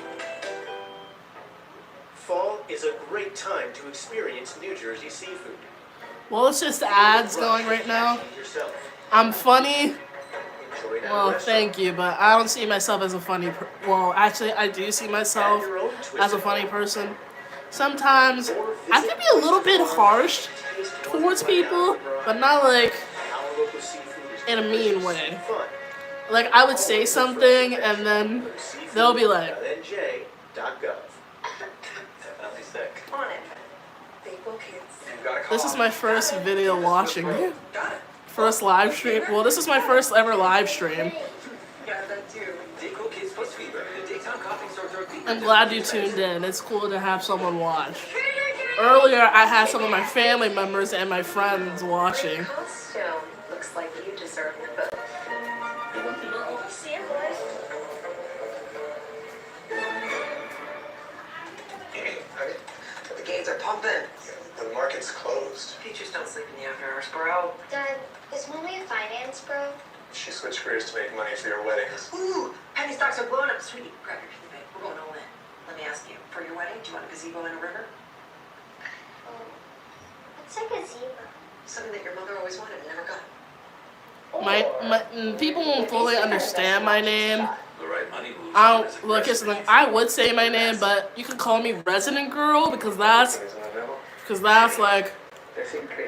Fall is a great time to experience New Jersey seafood. Well, it's just ads going right now. I'm funny. Well, thank you, but I don't see myself as a funny well, actually, I do see myself as a funny person. Sometimes I can be a little bit harsh towards people, but not like in a mean way. Like, I would say something, and then they'll be like, On it. Faithful kids. this is my first video watching. First live stream. Well, this is my first ever live stream. Yeah, that too. Dayquil Kids Plus Fever. The daytime coughing sore throat fever. I'm glad you tuned in. It's cool to have someone watch. Earlier, I had some of my family members and my friends watching. Costume. Looks like you deserve the vote. See you, boys. The gates are pumping. The market's closed. Teachers don't sleep in the after hours, bro. Dad, is Mommy a finance bro? She switched careers to make money for your weddings. Ooh, penny stocks are blowing up. Sweetie, grab your penny bag. We're going all in. Let me ask you, for your wedding, do you want a gazebo in a river? What's a gazebo? Something that your mother always wanted and never got. People won't fully understand my name. The right money moves. I don't look. Here's the thing. I would say my name, but you can call me Resident Girl because that's like.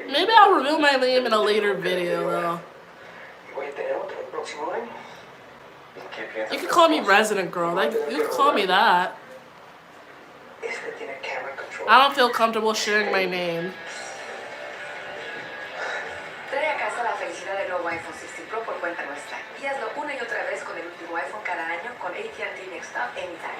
Maybe I'll reveal my name in a later video though. You can call me Resident Girl. Like, you can call me that. I don't feel comfortable sharing my name. Trae a casa la felicidad del nuevo iPhone 16 Pro por cuenta nuestra. Y hazlo una y otra vez con el último iPhone cada año con AT&T Next Stop Anytime.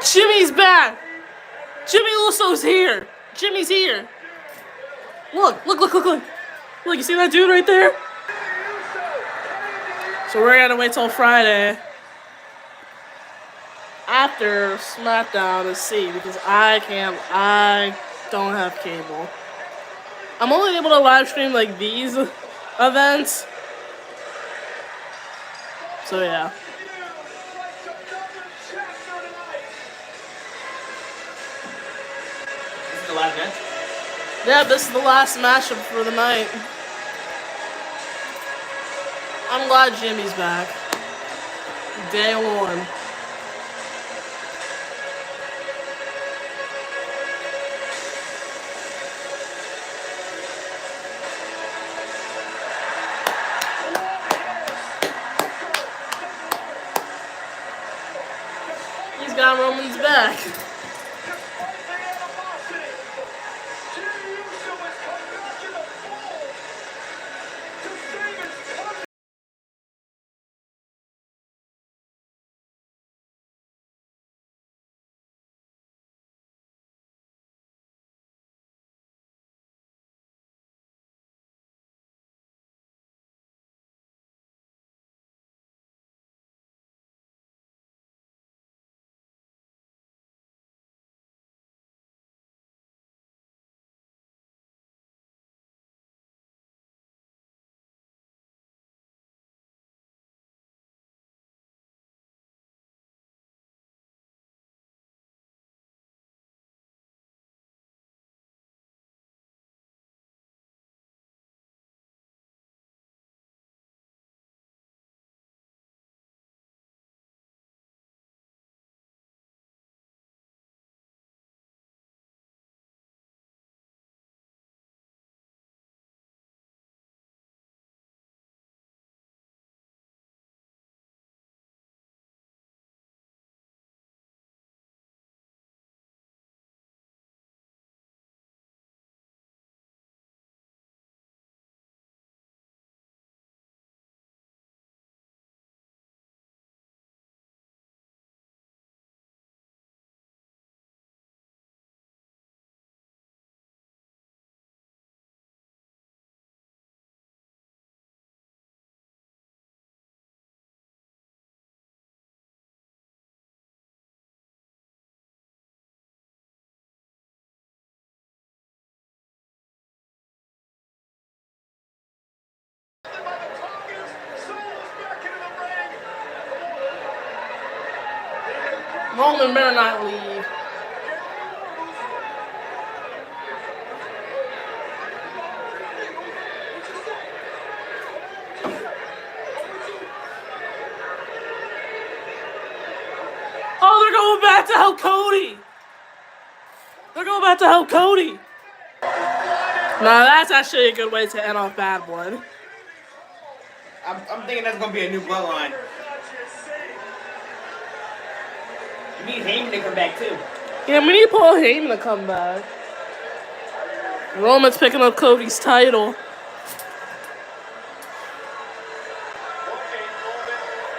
Jimmy's back! Jimmy Uso's here! Jimmy's here! Look, look, look, look, look! Look, you see that dude right there? So we're gonna wait till Friday after SmackDown to see, because I don't have cable. I'm only able to live stream like these events. So yeah. The last match? Yeah, this is the last matchup for the night. I'm glad Jimmy's back. Day one. He's got Roman's back. Roman better not leave. Oh, they're going back to help Cody. They're going back to help Cody. Now that's actually a good way to end off Bad Blood. I'm thinking that's gonna be a new bloodline. You need Heyman to come back too. Yeah, we need Paul Heyman to come back. Roman's picking up Cody's title.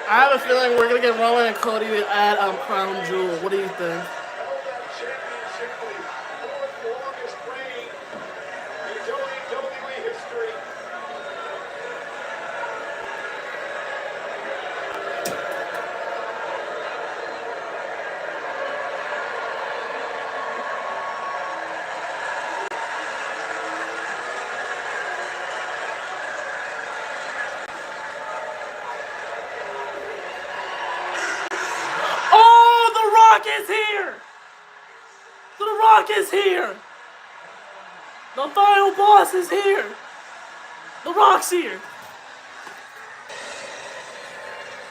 I have a feeling we're gonna get Roman and Cody at Crown Jewel. What do you think? Rock is here! The final boss is here! The Rock's here!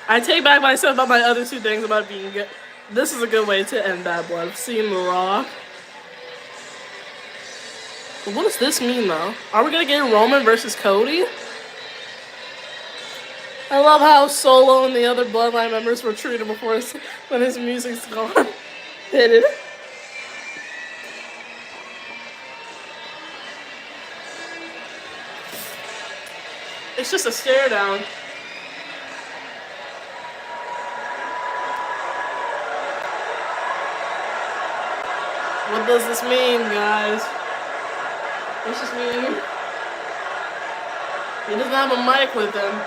I take back what I said about my other two things about being good. This is a good way to end Bad Blood. Seeing The Rock. But what does this mean, though? Are we gonna get Roman versus Cody? I love how Solo and the other Bloodline members were treated before when his music's gone. Hit it. It's just a stare down. What does this mean, guys? What's this mean? He doesn't have a mic with him.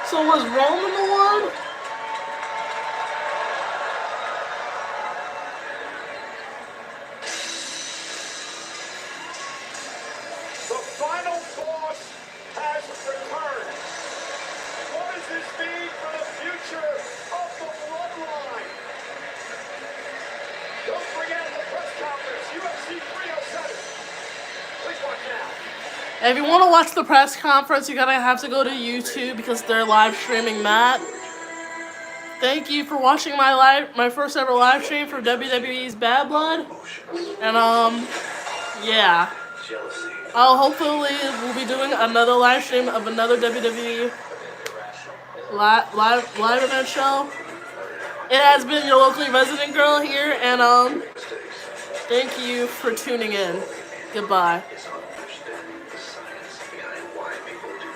So was Roman the one? The final boss has returned. What does this mean for the future of the Bloodline? Don't forget the press conference, UFC 307. Please watch now. If you want to watch the press conference, you're gonna have to go to YouTube because they're live streaming that. Thank you for watching my first ever live stream for WWE's Bad Blood. And yeah. Hopefully we'll be doing another live stream of another WWE live event show. It has been your locally resident girl here, and thank you for tuning in. Goodbye. Is understanding the science behind why people do